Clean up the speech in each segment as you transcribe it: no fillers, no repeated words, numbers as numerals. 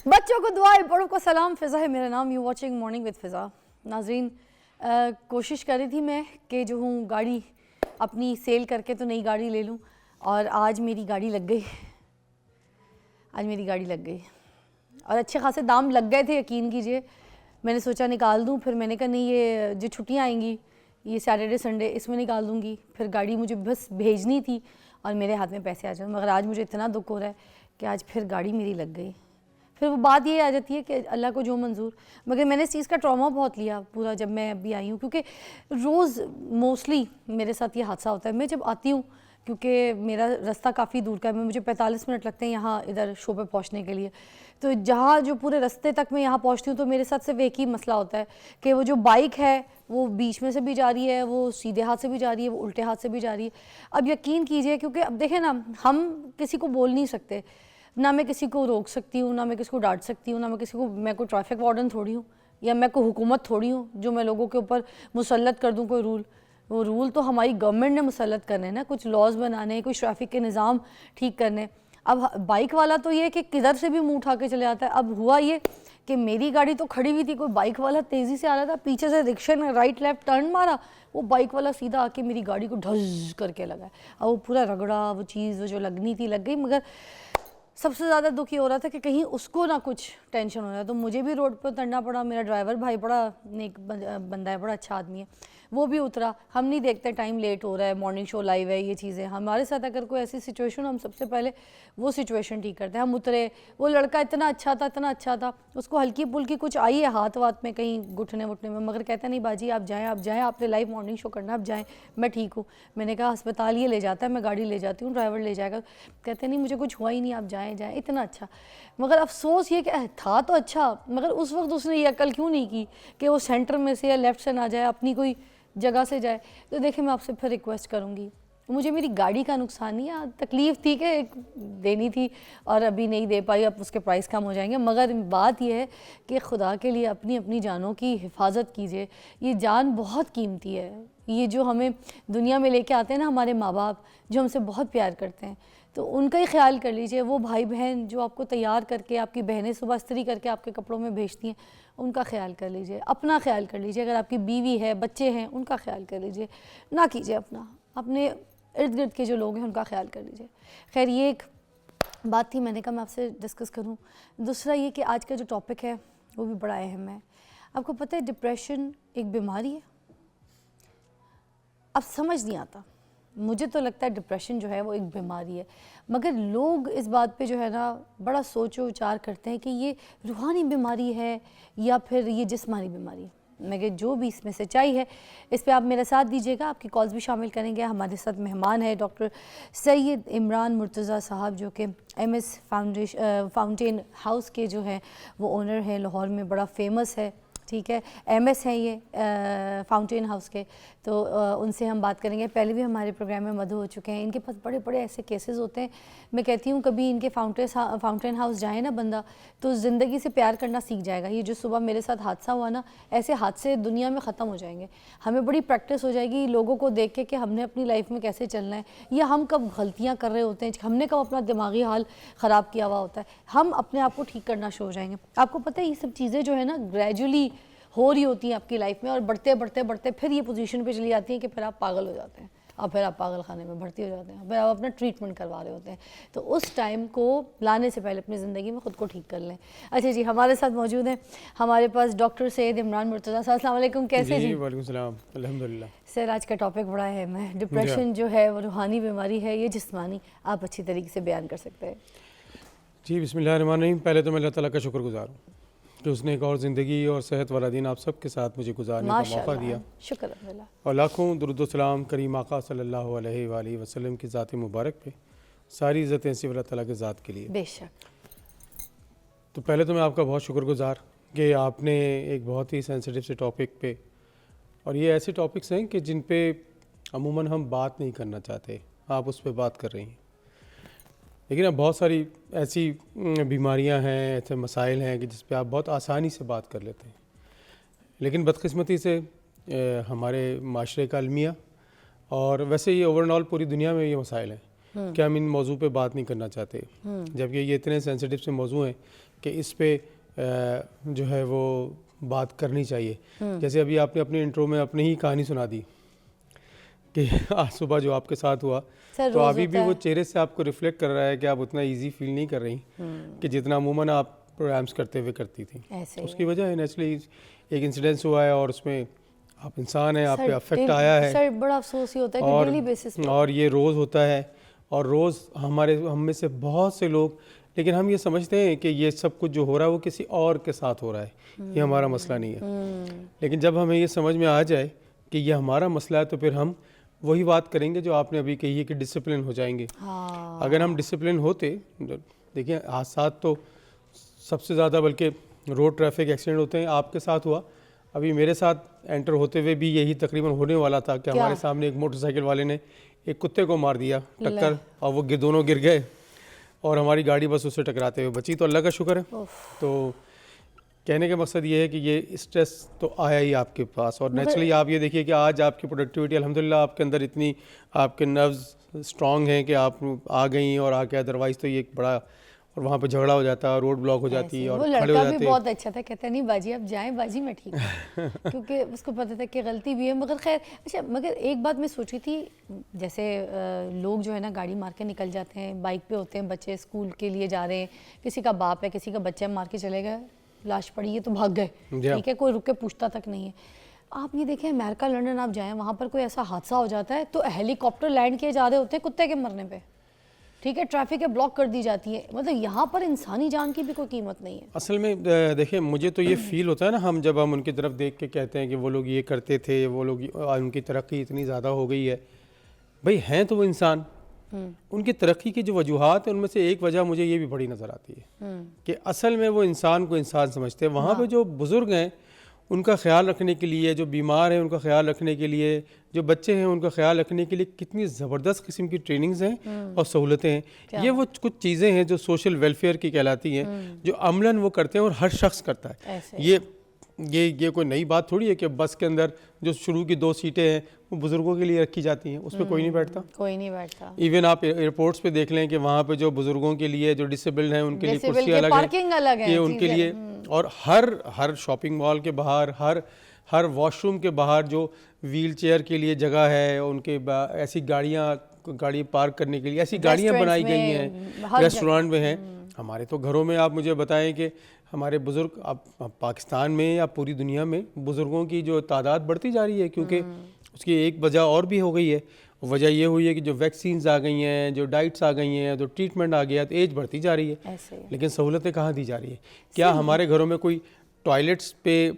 بچوں کو دعائیں، بڑوں کو سلام. فضا ہے میرا نام. یو واچنگ مارننگ وتھ فضا. ناظرین، کوشش کر رہی تھی میں کہ جو ہوں گاڑی اپنی سیل کر کے تو نئی گاڑی لے لوں، اور آج میری گاڑی لگ گئی. اور اچھے خاصے دام لگ گئے تھے، یقین کیجئے. میں نے سوچا نکال دوں، پھر میں نے کہا نہیں، یہ جو چھٹیاں آئیں گی یہ سیٹرڈے سنڈے، اس میں نکال دوں گی. پھر گاڑی مجھے بس بھیجنی تھی اور میرے ہاتھ میں پیسے آ جائیں. مگر آج مجھے اتنا دکھ ہو رہا ہے کہ آج پھر گاڑی میری لگ گئی. پھر وہ بات یہ آ جاتی ہے کہ اللہ کو جو منظور. مگر میں نے اس چیز کا ٹراما بہت لیا پورا جب میں ابھی آئی ہوں، کیونکہ روز موسٹلی میرے ساتھ یہ حادثہ ہوتا ہے. میں جب آتی ہوں، کیونکہ میرا رستہ کافی دور کا ہے، مجھے 45 منٹ لگتے ہیں یہاں ادھر شو پہ پہنچنے کے لیے. تو جہاں جو پورے رستے تک میں یہاں پہنچتی ہوں تو میرے ساتھ صرف ایک ہی مسئلہ ہوتا ہے کہ وہ جو بائک ہے وہ بیچ میں سے بھی جا رہی ہے، وہ سیدھے ہاتھ سے بھی جا رہی ہے، وہ الٹے ہاتھ سے بھی جا رہی ہے. اب یقین کیجئے، کیونکہ اب دیکھیں نا، ہم کسی کو بول نہیں سکتے، نہ میں کسی کو روک سکتی ہوں، نہ میں کسی کو ڈانٹ سکتی ہوں، نہ میں کسی کو، میں کوئی ٹریفک وارڈن تھوڑی ہوں، یا میں کوئی حکومت تھوڑی ہوں جو میں لوگوں کے اوپر مسلط کر دوں کوئی رول. وہ رول تو ہماری گورنمنٹ نے مسلط کرنے نا، کچھ لاز بنانے، کچھ ٹریفک کے نظام ٹھیک کرنے. اب بائک والا تو یہ کہ کدھر سے بھی منہ اٹھا کے چلے آتا ہے. اب ہوا یہ کہ میری گاڑی تو کھڑی ہوئی تھی، کوئی بائک والا تیزی سے آ رہا تھا، پیچھے سے رکشے نے رائٹ لیفٹ ٹرن مارا، وہ بائک والا سیدھا آ کے میری گاڑی کو ڈھز کر کے لگا. اب وہ پورا رگڑا، وہ چیز وہ جو لگنی تھی لگ گئی. مگر سب سے زیادہ دکھ یہ ہو رہا تھا کہ کہیں اس کو نہ کچھ ٹینشن ہو رہا ہے، تو مجھے بھی روڈ پہ اترنا پڑا. میرا ڈرائیور بھائی بڑا نیک بندہ ہے، بڑا اچھا آدمی ہے، وہ بھی اترا. ہم نہیں دیکھتے ٹائم لیٹ ہو رہا ہے، مارننگ شو لائیو ہے، یہ چیزیں ہمارے ساتھ اگر کوئی ایسی سچویشن، ہم سب سے پہلے وہ سچویشن ٹھیک کرتے ہیں. ہم اترے، وہ لڑکا اتنا اچھا تھا، اس کو ہلکی پھلکی کچھ آئی ہے ہاتھ وات میں کہیں گھٹنے وٹنے میں، مگر کہتا نہیں باجی آپ جائیں، آپ نے لائیو مارننگ شو کرنا، آپ جائیں، میں ٹھیک ہوں. میں نے کہا ہسپتال یہ لے جاتا ہے، میں گاڑی لے جاتی ہوں، ڈرائیور لے جائے گا. کہتے نہیں مجھے کچھ ہوا ہی نہیں، آپ جائیں. اتنا اچھا. مگر افسوس یہ کہ تھا تو اچھا، مگر اس وقت اس نے یہ عقل کیوں نہیں کی کہ وہ سینٹر میں سے یا لیفٹ سے نہ جائے، اپنی کوئی جگہ سے جائے. تو دیکھیں، میں آپ سے پھر ریکویسٹ کروں گی، مجھے میری گاڑی کا نقصان نہیں ہے، تکلیف تھی کہ دینی تھی اور ابھی نہیں دے پائی، اب اس کے پرائس کم ہو جائیں گے. مگر بات یہ ہے کہ خدا کے لیے اپنی جانوں کی حفاظت کیجئے. یہ جان بہت قیمتی ہے. یہ جو ہمیں دنیا میں لے کے آتے ہیں نا ہمارے ماں باپ، جو ہم سے بہت پیار کرتے ہیں، تو ان کا ہی خیال کر لیجئے. وہ بھائی بہن جو آپ کو تیار کر کے، آپ کی بہنیں صبح استری کر کے آپ کے کپڑوں میں بھیجتی ہیں، ان کا خیال کر لیجئے. اپنا خیال کر لیجئے. اگر آپ کی بیوی ہے، بچے ہیں، ان کا خیال کر لیجئے. نہ کیجئے اپنے ارد گرد کے جو لوگ ہیں ان کا خیال کر لیجئے. خیر، یہ ایک بات تھی، میں نے کہا میں آپ سے ڈسکس کروں. دوسرا یہ کہ آج کا جو ٹاپک ہے وہ بھی بڑا اہم ہے. آپ کو پتہ ہے ڈپریشن ایک بیماری ہے؟ اب سمجھ نہیں آتا. مجھے تو لگتا ہے ڈپریشن جو ہے وہ ایک بیماری ہے، مگر لوگ اس بات پہ جو ہے نا بڑا سوچ و وچار کرتے ہیں کہ یہ روحانی بیماری ہے یا پھر یہ جسمانی بیماری ہے. مگر جو بھی اس میں سچائی ہے، اس پہ آپ میرا ساتھ دیجیے گا. آپ کی کالز بھی شامل کریں گے. ہمارے ساتھ مہمان ہے ڈاکٹر سید عمران مرتضیٰ صاحب، جو کہ ایم ایس فاؤنٹین ہاؤس کے جو ہیں وہ اونر ہیں، لاہور میں بڑا فیمس ہے. ٹھیک ہے، ایم ایس ہیں یہ فاؤنٹین ہاؤس کے. تو ان سے ہم بات کریں گے. پہلے بھی ہمارے پروگرام میں مدعو ہو چکے ہیں. ان کے پاس بڑے بڑے ایسے کیسز ہوتے ہیں. میں کہتی ہوں کبھی ان کے فاؤنٹین ہاؤس جائے نا بندہ، تو زندگی سے پیار کرنا سیکھ جائے گا. یہ جو صبح میرے ساتھ حادثہ ہوا نا، ایسے حادثے دنیا میں ختم ہو جائیں گے. ہمیں بڑی پریکٹس ہو جائے گی لوگوں کو دیکھ کے کہ ہم نے اپنی لائف میں کیسے چلنا ہے، یا ہم کب غلطیاں کر رہے ہوتے ہیں، ہم نے کب اپنا دماغی حال خراب کیا ہوا ہوتا ہے. ہم اپنے آپ کو ٹھیک کرنا شروع ہو جائیں گے. آپ کو پتہ ہے یہ سب چیزیں جو ہے نا گریجولی ہو رہی ہوتی ہیں آپ کی لائف میں، اور بڑھتے پھر یہ پوزیشن پہ چلی جاتی ہیں کہ پھر آپ پاگل ہو جاتے ہیں، اور پھر آپ پاگل خانے میں بھرتی ہو جاتے ہیں، پھر آپ اپنا ٹریٹمنٹ کروا رہے ہوتے ہیں. تو اس ٹائم کو لانے سے پہلے اپنی زندگی میں خود کو ٹھیک کر لیں. اچھا جی، ہمارے ساتھ موجود ہیں ہمارے پاس ڈاکٹر سید عمران مرتضیٰ صاحب. السلام علیکم، کیسے جی؟ وعلیکم السلام، الحمدللہ. سر، آج کا ٹاپک بڑا اہم ہے. ڈپریشن جو ہے وہ روحانی بیماری ہے، یہ جسمانی؟ آپ اچھی طریقے سے بیان کر سکتے ہیں. جی، بسم اللہ الرحمن الرحیم. پہلے تو میں اللہ تعالیٰ کا شکر گزار ہوں کہ اس نے ایک اور زندگی اور صحت والا دن آپ سب کے ساتھ مجھے گزارنے کا موقع دیا. شکر الحمدللہ. اور لاکھوں درود و سلام کریم آقا صلی اللہ علیہ وآلہ وسلم کی ذات مبارک پہ. ساری عزتیں صرف اللہ تعالیٰ کے ذات کے لیے. بے شک. تو پہلے تو میں آپ کا بہت شکر گزار کہ آپ نے ایک بہت ہی سینسیٹیو سے ٹاپک پہ، اور یہ ایسے ٹاپکس ہیں کہ جن پہ عموماً ہم بات نہیں کرنا چاہتے، آپ اس پہ بات کر رہی ہیں. لیکن اب بہت ساری ایسی بیماریاں ہیں، ایسے مسائل ہیں کہ جس پہ آپ بہت آسانی سے بات کر لیتے ہیں. لیکن بدقسمتی سے ہمارے معاشرے کا المیہ، اور ویسے یہ اوورآل پوری دنیا میں یہ مسائل ہیں کہ ہم ان موضوع پہ بات نہیں کرنا چاہتے، جبکہ یہ اتنے سینسیٹیو سے موضوع ہیں کہ اس پہ جو ہے وہ بات کرنی چاہیے. جیسے ابھی آپ نے اپنے انٹرو میں اپنی ہی کہانی سنا دی کہ آج صبح جو آپ کے ساتھ ہوا، تو ابھی بھی وہ چہرے سے آپ کو ریفلیکٹ کر رہا ہے کہ آپ اتنا ایزی فیل نہیں کر رہی کہ جتنا عموماً آپ پروگرامس کرتے ہوئے کرتی تھیں. اس کی وجہ ہے نیچرلی ایک انسیڈنس ہوا ہے اور اس میں آپ انسان ہیں, آپ پہ افیکٹ آیا ہے. سر بڑا افسوس ہی ہوتا ہے کہ ڈیلی بیسس پہ, اور یہ روز ہوتا ہے, اور روز ہم میں سے بہت سے لوگ, لیکن ہم یہ سمجھتے ہیں کہ یہ سب کچھ جو ہو رہا ہے وہ کسی اور کے ساتھ ہو رہا ہے, یہ ہمارا مسئلہ نہیں ہے. لیکن جب ہمیں یہ سمجھ میں آ جائے کہ یہ ہمارا مسئلہ ہے تو پھر ہم وہی بات کریں گے جو آپ نے ابھی کہی ہے کہ ڈسپلن ہو جائیں گے. اگر ہم ڈسپلن ہوتے, دیکھیں حادثات تو سب سے زیادہ بلکہ روڈ ٹریفک ایکسیڈنٹ ہوتے ہیں. آپ کے ساتھ ہوا, ابھی میرے ساتھ انٹر ہوتے ہوئے بھی یہی تقریباً ہونے والا تھا کہ ہمارے سامنے ایک موٹر سائیکل والے نے ایک کتے کو مار دیا ٹکر, اور وہ دونوں گر گئے اور ہماری گاڑی بس اس سے ٹکراتے ہوئے بچی, تو اللہ کا شکر ہے. تو کہنے کا مقصد یہ ہے کہ یہ اسٹریس تو آیا ہی آپ کے پاس, اور نیچرلی آپ یہ دیکھیے کہ آج آپ کی پروڈکٹیوٹی الحمدللہ آپ کے اندر اتنی, آپ کے نروز اسٹرانگ ہیں کہ آپ آ گئی اور آ کے, ادروائز تو یہ ایک بڑا, اور وہاں پہ جھگڑا ہو جاتا ہے, روڈ بلاک ہو جاتی ہے اور کھڑے ہو جاتے ہیں. وہ لڑکا بھی بہت اچھا تھا, کہتا نہیں باجی آپ جائیں, باجی میں ٹھیک ہوں, کیونکہ اس کو پتہ تھا کہ غلطی بھی ہے. مگر خیر اچھا, مگر ایک بات میں سوچ رہی تھی, جیسے لوگ جو ہے نا گاڑی مار کے نکل جاتے ہیں, بائک پہ ہوتے ہیں, بچے اسکول کے لیے جا رہے ہیں, کسی کا باپ ہے, کسی کا بچہ ہے, مار کے چلے گئے, لاش پڑی ہے تو بھاگ گئے, ٹھیک ہے, کوئی رک کے پوچھتا تک نہیں ہے. آپ یہ دیکھیں امریکہ لنڈن آپ جائیں, وہاں پر کوئی ایسا حادثہ ہو جاتا ہے تو ہیلی کاپٹر لینڈ کیے جا رہے ہوتے ہیں کتے کے مرنے پہ, ٹھیک ہے, ٹریفک بلاک کر دی جاتی ہے. مطلب یہاں پر انسانی جان کی بھی کوئی قیمت نہیں ہے. اصل میں دیکھیں مجھے تو یہ فیل ہوتا ہے نا, ہم جب ہم ان کی طرف دیکھ کے کہتے ہیں کہ وہ لوگ یہ کرتے تھے, وہ لوگ ان کی ترقی اتنی زیادہ ہو گئی ہے, بھئی ہیں تو وہ انسان, ان کی ترقی کی جو وجوہات ہیں ان میں سے ایک وجہ مجھے یہ بھی بڑی نظر آتی ہے کہ اصل میں وہ انسان کو انسان سمجھتے ہیں. وہاں پہ جو بزرگ ہیں ان کا خیال رکھنے کے لیے, جو بیمار ہیں ان کا خیال رکھنے کے لیے, جو بچے ہیں ان کا خیال رکھنے کے لیے کتنی زبردست قسم کی ٹریننگز ہیں اور سہولتیں ہیں. یہ وہ کچھ چیزیں ہیں جو سوشل ویلفیئر کی کہلاتی ہیں, جو عملاً وہ کرتے ہیں اور ہر شخص کرتا ہے. یہ کوئی نئی بات تھوڑی ہے کہ بس کے اندر جو شروع کی 2 سیٹیں ہیں وہ بزرگوں کے لیے رکھی جاتی ہیں, اس پہ کوئی نہیں بیٹھتا, کوئی نہیں بیٹھتا. ایون آپ ایئرپورٹس پہ دیکھ لیں کہ وہاں پہ جو بزرگوں کے لیے, جو ڈسیبلڈ ہیں ان کے لیے کرسی الگ ہے, کہ ان کے لیے, اور ہر شاپنگ مال کے باہر, ہر واش روم کے باہر جو ویل چیئر کے لیے جگہ ہے, ان کے ایسی گاڑی پارک کرنے کے لیے ایسی گاڑیاں بنائی گئی ہیں, ریسٹورانٹ میں ہیں. ہمارے تو گھروں میں آپ مجھے بتائیں کہ ہمارے بزرگ, اب پاکستان میں یا پوری دنیا میں بزرگوں کی جو تعداد بڑھتی جا رہی ہے, کیونکہ اس کی ایک وجہ اور بھی ہو گئی ہے. وجہ یہ ہوئی ہے کہ جو ویکسینز آ گئی ہیں, جو ڈائٹس آ گئی ہیں, جو ٹریٹمنٹ آ گیا, تو ایج بڑھتی جا رہی ہے, لیکن سہولتیں کہاں دی جا رہی ہیں. کیا ہمارے گھروں میں کوئی ٹوائلٹس پہ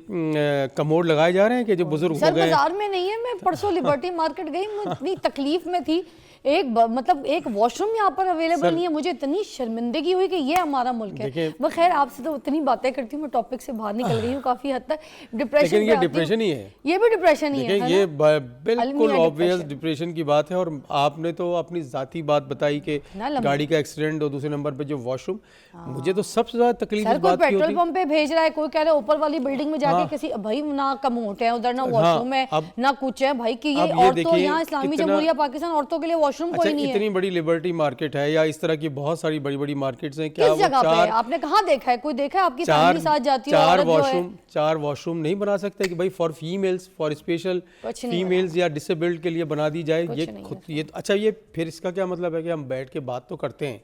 کموڈ لگائے جا رہے ہیں کہ جو بزرگ ہو گئے ہیں؟ سر بازار میں نہیں ہے, میں پرسوں لبرٹی مارکیٹ گئی, میں اتنی تکلیف میں تھی, ایک واش روم یہاں پر اویلیبل نہیں ہے. مجھے اتنی شرمندگی ہوئی کہ یہ ہمارا ملک ہے. بخیر آپ سے تو اتنی باتیں کرتی ہوں, میں ٹاپک سے باہر نکل گئی ہوں کافی حد تک. ڈپریشن, لیکن یہ ڈپریشن ہی ہے, یہ بھی ڈپریشن ہی ہے, یہ بالکل آبویس ڈپریشن کی بات ہے. اور آپ نے تو اپنی ذاتی بات بتائی کہ گاڑی کا ایکسیڈنٹ, اور دوسرے نمبر پہ جو واش روم, مجھے تو سب سے زیادہ تکلیف اس بات کی ہوتی ہے. پیٹرول پمپ پہ بھیج رہا ہے, کوئی کہہ رہا ہے اوپر والی بلڈنگ میں جا کے کسی, بھائی نہ کموٹ ہے ادھر, نہ واش روم ہے, نہ کچھ ہے. بھائی کہ یہ عورتوں, یہاں اسلامی جمہوریہ پاکستان عورتوں کے لیے واش روم کوئی نہیں ہے. اتنی بڑی لبرٹی مارکیٹ ہے, یا اس طرح کی بہت ساری بڑی مارکیٹس ہیں, کیا کس جگہ پہ آپ نے کہاں دیکھا ہے, کوئی دیکھا ہے آپ کی فیملی ساتھ جاتی ہے عورت جو ہے؟ 4 واش روم نہیں بنا سکتے کہ بھائی for females, for special females یا ڈسیبلڈ کے لیے بنا دی جائے. یہ اچھا, یہ پھر اس کا کیا مطلب ہے کہ ہم بیٹھ کے بات تو کرتے ہیں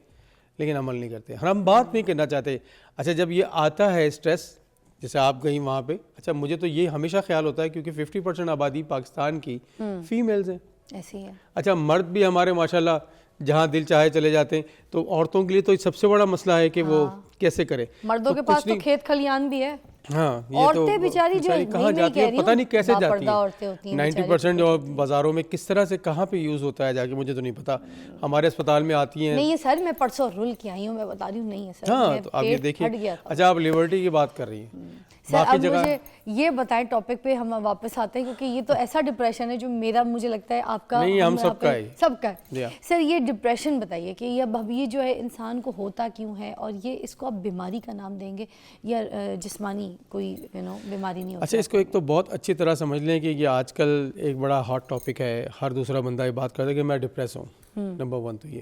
لیکن عمل نہیں کرتے, ہم بات نہیں کرنا چاہتے. اچھا, جب یہ آتا ہے اسٹریس, جیسے آپ گئی وہاں پہ, اچھا مجھے تو یہ ہمیشہ خیال ہوتا ہے کیونکہ 50% آبادی پاکستان کی فیمیلز ہیں, ایسی ہے. اچھا مرد بھی ہمارے ماشاءاللہ جہاں دل چاہے چلے جاتے ہیں, تو عورتوں کے لیے تو سب سے بڑا مسئلہ ہے کہ وہ کیسے کرے. مردوں کے پاس تو کھیت کھلیان بھی ہے, ہاں, عورتیں بیچاری جو کہاں جاتی ہیں پتہ نہیں کیسے جاتی ہیں. 90% جو بازاروں میں کس طرح سے کہاں پہ یوز ہوتا ہے جا کے, مجھے تو نہیں پتا. ہمارے اسپتال میں آتی ہیں. نہیں سر, میں پرسوں رول کی آئی ہوں, میں بتا رہی ہوں. نہیں ہے سر, ہاں, تو آپ یہ دیکھیے. اچھا, آپ لیبرٹی کی بات کر رہی ہیں. سر اب مجھے یہ بتائیں, ٹاپک پہ ہم واپس آتے ہیں, کیونکہ یہ تو ایسا ڈپریشن ہے جو میرا, مجھے لگتا ہے آپ کا, نہیں, ہم سب کا ہے, سب کا. سر یہ ڈپریشن بتائیے کہ اب یہ جو ہے انسان کو ہوتا کیوں ہے, اور یہ اس کو آپ بیماری کا نام دیں گے یا جسمانی کوئی بیماری نہیں ہوتی؟ اچھا, اس کو ایک تو بہت اچھی طرح سمجھ لیں کہ یہ آج کل ایک بڑا ہاٹ ٹاپک ہے, ہر دوسرا بندہ یہ بات کرتا ہے کہ میں ڈپریس ہوں. نمبر 1 تو یہ.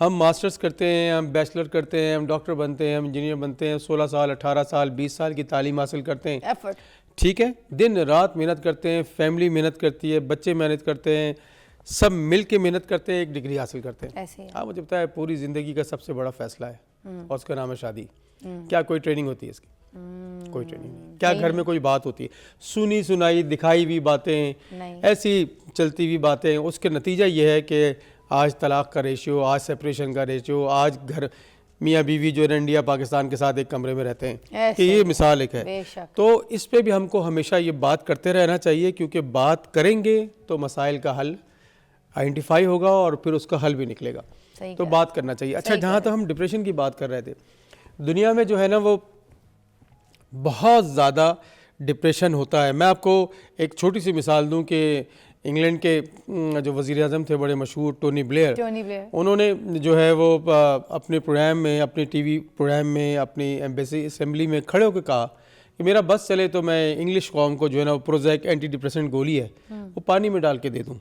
ہم ماسٹرز کرتے ہیں, ہم بیچلر کرتے ہیں, ہم ڈاکٹر بنتے ہیں, ہم انجینئر بنتے ہیں, 16 سال 18 سال 20 سال کی تعلیم حاصل کرتے ہیں, ایفرٹ. ٹھیک ہے, دن رات محنت کرتے ہیں, فیملی محنت کرتی ہے, بچے محنت کرتے ہیں, سب مل کے محنت کرتے ہیں, ایک ڈگری حاصل کرتے ہیں. ایسے ہی آپ مجھے بتائیں پوری زندگی کا سب سے بڑا فیصلہ ہے اور اس کا نام ہے شادی. کیا کوئی ٹریننگ ہوتی ہے اس کی؟ کوئی ٹریننگ نہیں. کیا گھر میں کوئی بات ہوتی ہے؟ سنی سنائی دکھائی ہوئی باتیں, ایسی چلتی ہوئی باتیں. اس کے نتیجہ یہ ہے کہ آج طلاق کا ریشیو, آج سیپریشن کا ریشیو, آج گھر میاں بیوی جو ہے انڈیا پاکستان کے ساتھ ایک کمرے میں رہتے ہیں, کہ یہ مثال ایک ہے. تو اس پہ بھی ہم کو ہمیشہ یہ بات کرتے رہنا چاہیے, کیونکہ بات کریں گے تو مسائل کا حل آئیڈینٹیفائی ہوگا اور پھر اس کا حل بھی نکلے گا. تو بات کرنا چاہیے. اچھا, جہاں تک ہم ڈپریشن کی بات کر رہے تھے, دنیا میں جو ہے نا وہ بہت زیادہ ڈپریشن ہوتا ہے. میں آپ کو ایک چھوٹی سی مثال دوں کہ انگلینڈ کے جو وزیر اعظم تھے بڑے مشہور ٹونی بلیئر, انہوں نے جو ہے وہ اپنے پروگرام میں, اپنے ٹی وی پروگرام میں, اپنی ایمبیسی اسمبلی میں کھڑے ہو کے کہا کہ میرا بس چلے تو میں انگلش قوم کو جو ہے نا پروزیک اینٹی ڈپریسنٹ گولی ہے وہ پانی میں ڈال کے دے دوں.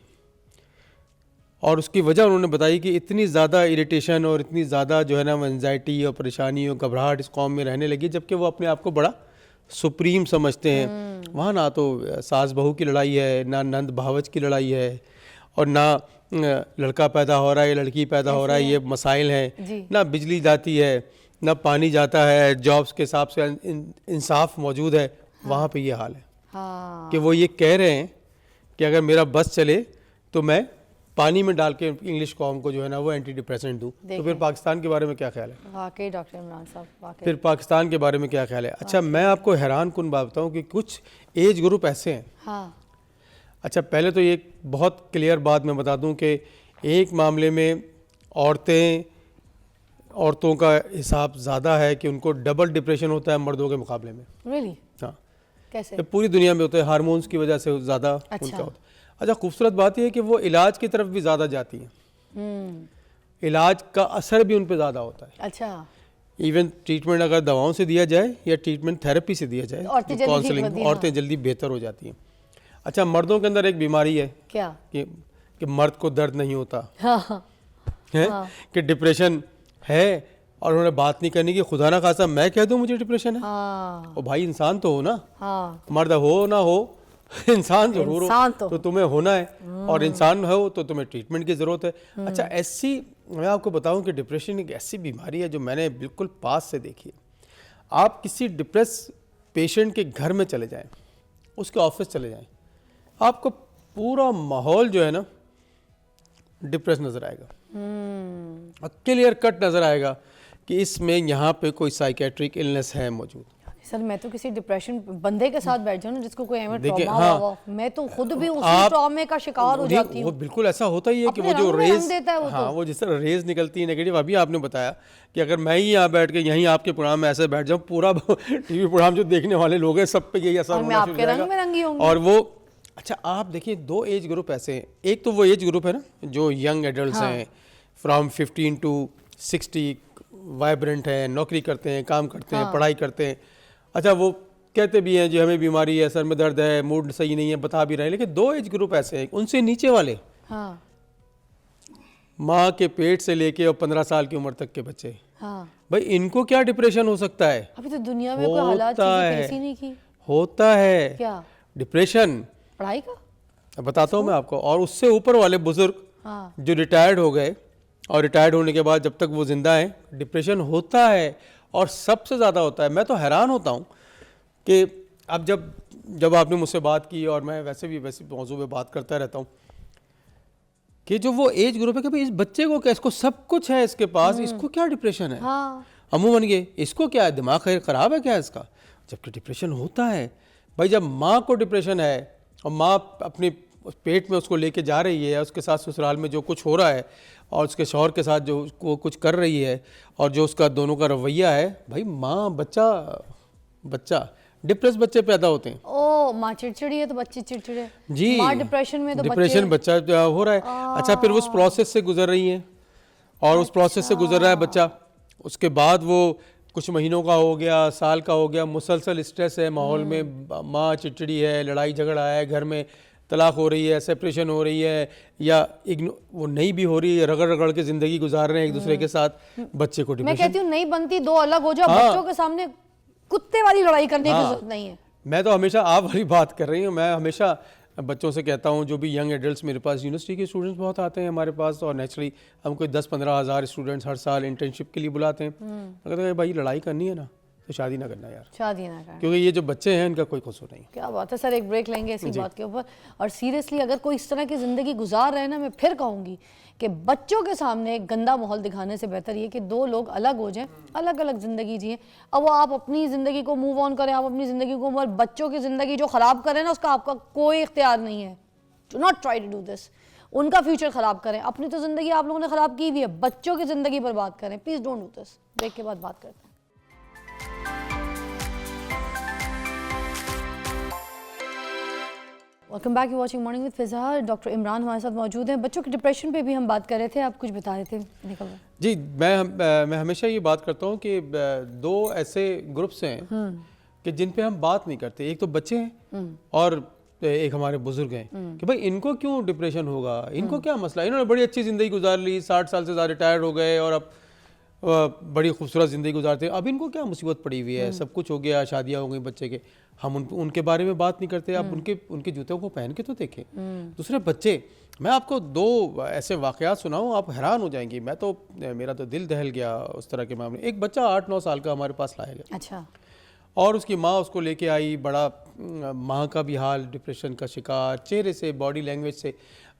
اور اس کی وجہ انہوں نے بتائی کہ اتنی زیادہ اریٹیشن اور اتنی زیادہ جو ہے نا انزائٹی اور پریشانی اور گھبراہٹ اس قوم میں رہنے لگی, جبکہ وہ اپنے آپ کو بڑا سپریم سمجھتے ہیں. وہاں نہ تو ساس بہو کی لڑائی ہے, نہ نند بھاوج کی لڑائی ہے, اور نہ لڑکا پیدا ہو رہا ہے یا لڑکی پیدا ہو رہا ہے, یہ مسائل ہیں. نہ بجلی جاتی ہے, نہ پانی جاتا ہے, جابس کے حساب سے انصاف موجود ہے. وہاں پہ یہ حال ہے کہ وہ یہ کہہ رہے ہیں کہ اگر میرا بس چلے تو میں پانی میں ڈال کے انگلش قوم کو جو ہے نا وہ اینٹی ڈپریسنٹ دوں. تو پھر پاکستان کے بارے میں کیا خیال ہے؟ واقعی ڈاکٹر عمران صاحب, پھر پاکستان کے بارے میں کیا خیال ہے؟ اچھا, میں آپ کو حیران کن بات بتاؤں کہ کچھ ایج گروپ ایسے ہیں. اچھا, پہلے تو یہ بہت کلیئر بات میں بتا دوں کہ ایک معاملے میں عورتوں کا حساب زیادہ ہے کہ ان کو ڈبل ڈپریشن ہوتا ہے مردوں کے مقابلے میں. ہاں, کیسے؟ پوری دنیا میں ہوتا ہے, ہارمونز کی وجہ سے زیادہ ان کا ہوتا ہے. اچھا, خوبصورت بات یہ ہے کہ وہ علاج کی طرف بھی زیادہ جاتی ہیں, علاج کا اثر بھی ان پہ زیادہ ہوتا ہے. اچھا, ایون ٹریٹمنٹ اگر دواؤں سے دیا جائے یا ٹریٹمنٹ تھراپی سے دیا جائے, کاؤنسلنگ, عورتیں جلدی بہتر ہو جاتی ہیں. اچھا, مردوں کے اندر ایک بیماری ہے کیا کہ مرد کو درد نہیں ہوتا ہے, کہ ڈپریشن ہے اور انہوں نے بات نہیں کرنی, کہ خدا نہ خواستہ میں کہہ دوں مجھے ڈپریشن ہے. اور بھائی انسان تو ہو نا, مرد ہو نہ ہو انسان ضرور ہو, تو تمہیں ہونا ہے, اور انسان ہو تو تمہیں ٹریٹمنٹ کی ضرورت ہے. اچھا, ایسی میں آپ کو بتاؤں کہ ڈپریشن ایک ایسی بیماری ہے جو میں نے بالکل پاس سے دیکھی ہے. آپ کسی ڈپریس پیشنٹ کے گھر میں چلے جائیں, اس کے آفس چلے جائیں, آپ کو پورا ماحول جو ہے نا ڈپریس نظر آئے گا, کلیئر کٹ نظر آئے گا کہ اس میں یہاں پہ کوئی سائیکیٹرک النس ہے موجود. سر, میں تو کسی ڈپریشن بندے کے ساتھ بیٹھ جاؤں نا جس کو کوئی ایمر ٹراما ہوا, میں تو خود بھی اسی ٹراما کا شکار ہو جاتی ہوں. وہ بالکل ایسا ہوتا ہی ہے کہ وہ جو ریز, ہاں, وہ جس طرح ریز نکلتی ہے نیگیٹو. ابھی آپ نے بتایا کہ اگر میں ہی یہاں بیٹھ کے یہیں آپ کے پروگرام میں ایسے بیٹھ جاؤں, پورا ٹی وی پروگرام جو دیکھنے والے لوگ ہیں سب پہ یہی اثر ہونا شروع ہو جائے گا. اور وہ اچھا, آپ دیکھیں دو ایج گروپ ایسے ہیں. ایک تو وہ ایج گروپ ہے نا جو ینگ ایڈلٹس ہیں, فرام 15 to 60, وائبرنٹ ہیں, نوکری کرتے ہیں, کام کرتے ہیں, پڑھائی کرتے ہیں. اچھا, وہ کہتے بھی ہیں جی ہمیں بیماری ہے, سر میں درد ہے, موڈ صحیح نہیں ہے, بتا بھی رہے ہیں. لیکن دو ایج گروپ ایسے ہیں, ان سے نیچے والے, ماں کے پیٹ سے لے کے اور 15 سال کی عمر تک کے بچے, بھائی ان کو کیا ڈپریشن ہو سکتا ہے؟ ابھی تو دنیا میں کوئی حالات ایسی نہیں کی ہوتا ہے کیا ڈپریشن پڑھائی کا, بتاتا ہوں میں آپ کو. اور اس سے اوپر والے بزرگ جو ریٹائرڈ ہو گئے, اور ریٹائرڈ ہونے کے بعد جب تک وہ زندہ ہیں, ڈپریشن ہوتا ہے, اور سب سے زیادہ ہوتا ہے. میں تو حیران ہوتا ہوں کہ اب جب آپ نے مجھ سے بات کی, اور میں ویسے موضوع پہ بات کرتا رہتا ہوں, کہ جو وہ ایج گروپ ہے کہ اس بچے کو کیا, اس کو سب کچھ ہے اس کے پاس, اس کو کیا ڈپریشن ہے؟ عموماً یہ اس کو کیا ہے, دماغ خراب ہے کیا اس کا؟ جبکہ ڈپریشن ہوتا ہے. بھائی جب ماں کو ڈپریشن ہے اور ماں اپنی پیٹ میں اس کو لے کے جا رہی ہے, اس کے ساتھ سسرال میں جو کچھ ہو رہا ہے, اور اس کے شوہر کے ساتھ جو وہ کچھ کر رہی ہے, اور جو اس کا دونوں کا رویہ ہے, بھائی ماں بچہ ڈپریس بچے پیدا ہوتے ہیں. ماں چڑچڑی ہے تو بچے چڑچڑے, جی, ماں ڈپریشن میں تو ڈپریشن بچہ ہو رہا ہے. اچھا, پھر اس پروسیس سے گزر رہی ہیں, اور اس پروسیس سے گزر رہا ہے بچہ, اس کے بعد وہ کچھ مہینوں کا ہو گیا, سال کا ہو گیا, مسلسل اسٹریس ہے ماحول میں, ماں چڑچڑی ہے, لڑائی جھگڑا ہے گھر میں, طلاق ہو رہی ہے, سیپریشن ہو رہی ہے, یا وہ نہیں بھی ہو رہی ہے, رگڑ رگڑ کے زندگی گزار رہے ہیں ایک دوسرے کے ساتھ, بچے کو میں ڈپریشن. کہتی ہوں نہیں بنتی, دو الگ ہو جاؤ, بچوں کے سامنے کتے والی لڑائی کرنے کی ضرورت نہیں ہے. میں تو ہمیشہ آپ والی بات کر رہی ہوں, میں ہمیشہ بچوں سے کہتا ہوں, جو بھی ینگ ایڈلٹس میرے پاس, یونیورسٹی کے اسٹوڈنٹس بہت آتے ہیں ہمارے پاس, اور نیچرلی ہم کوئی 10-15 ہزار اسٹوڈنٹس ہر سال انٹرنشپ کے لیے بلاتے ہیں. اگر بھائی لڑائی کرنی ہے نا تو شادی نہ کرنا یار, شادی نہ کریں, کیونکہ یہ جو بچے ہیں ان کا کوئی قصور نہیں. کیا بات ہے سر, ایک بریک لیں گے اسی بات کے اوپر. اور سیریسلی اگر کوئی اس طرح کی زندگی گزار رہے نا, میں پھر کہوں گی کہ بچوں کے سامنے ایک گندا ماحول دکھانے سے بہتر یہ کہ دو لوگ الگ ہو جائیں, الگ الگ زندگی جئیں. اب وہ آپ اپنی زندگی کو موو آن کریں, آپ اپنی زندگی کو, اور بچوں کی زندگی جو خراب کریں نا, اس کا آپ کا کوئی اختیار نہیں ہے. Do not try to do this. ان کا فیوچر خراب کریں, اپنی تو زندگی آپ لوگوں نے خراب کی ہوئی ہے, بچوں کی زندگی پر بات کریں. Please don't do this. Break کے بعد بات کرتے ہیں. Welcome back, you watching morning with فضا. ڈاکٹر عمران ہمارے ساتھ موجود ہیں. بچوں کے ڈپریشن پہ بھی ہم بات کر رہے تھے, آپ کچھ بتا رہے تھے, نکل رہا. جی, میں ہمیشہ یہ بات کرتا ہوں کہ دو ایسے گروپس ہیں کہ جن پہ ہم بات نہیں کرتے. ایک تو بچے ہیں اور ایک ہمارے بزرگ ہیں, کہ بھائی ان کو کیوں ڈپریشن ہوگا, ان کو کیا مسئلہ, انہوں نے بڑی اچھی زندگی گزار لی, 60 سال سے زیادہ ریٹائر ہو گئے اور اب بڑی خوبصورت زندگی گزارتے ہیں, اب ان کو کیا مصیبت پڑی ہوئی ہے, سب کچھ ہو گیا, شادیاں ہو گئی بچے کے. ہم ان کے بارے میں بات نہیں کرتے. آپ ان کے جوتوں کو پہن کے تو دیکھیں. دوسرے بچے, میں آپ کو 2 ایسے واقعات سناؤں, آپ حیران ہو جائیں گی. میرا تو دل دہل گیا اس طرح کے معاملے. ایک بچہ 8-9 سال کا ہمارے پاس لایا گیا. اچھا. اور اس کی ماں اس کو لے کے آئی, بڑا ماں کا بھی حال ڈپریشن کا شکار, چہرے سے, باڈی لینگویج سے.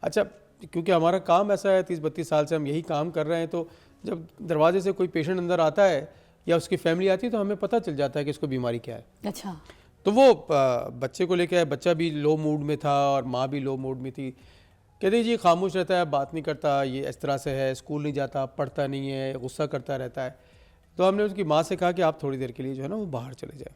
اچھا, کیونکہ ہمارا کام ایسا ہے, 30-32 سال سے ہم یہی کام کر رہے ہیں, تو جب دروازے سے کوئی پیشنٹ اندر آتا ہے یا اس کی فیملی آتی ہے تو ہمیں پتہ چل جاتا ہے کہ اس کو بیماری کیا ہے. اچھا. تو وہ بچے کو لے کے آئے, بچہ بھی لو موڈ میں تھا اور ماں بھی لو موڈ میں تھی. کہتے جی خاموش رہتا ہے, بات نہیں کرتا, یہ اس طرح سے ہے, اسکول نہیں جاتا, پڑھتا نہیں ہے, غصہ کرتا رہتا ہے. تو ہم نے اس کی ماں سے کہا کہ آپ تھوڑی دیر کے لیے جو ہے نا وہ باہر چلے جائیں.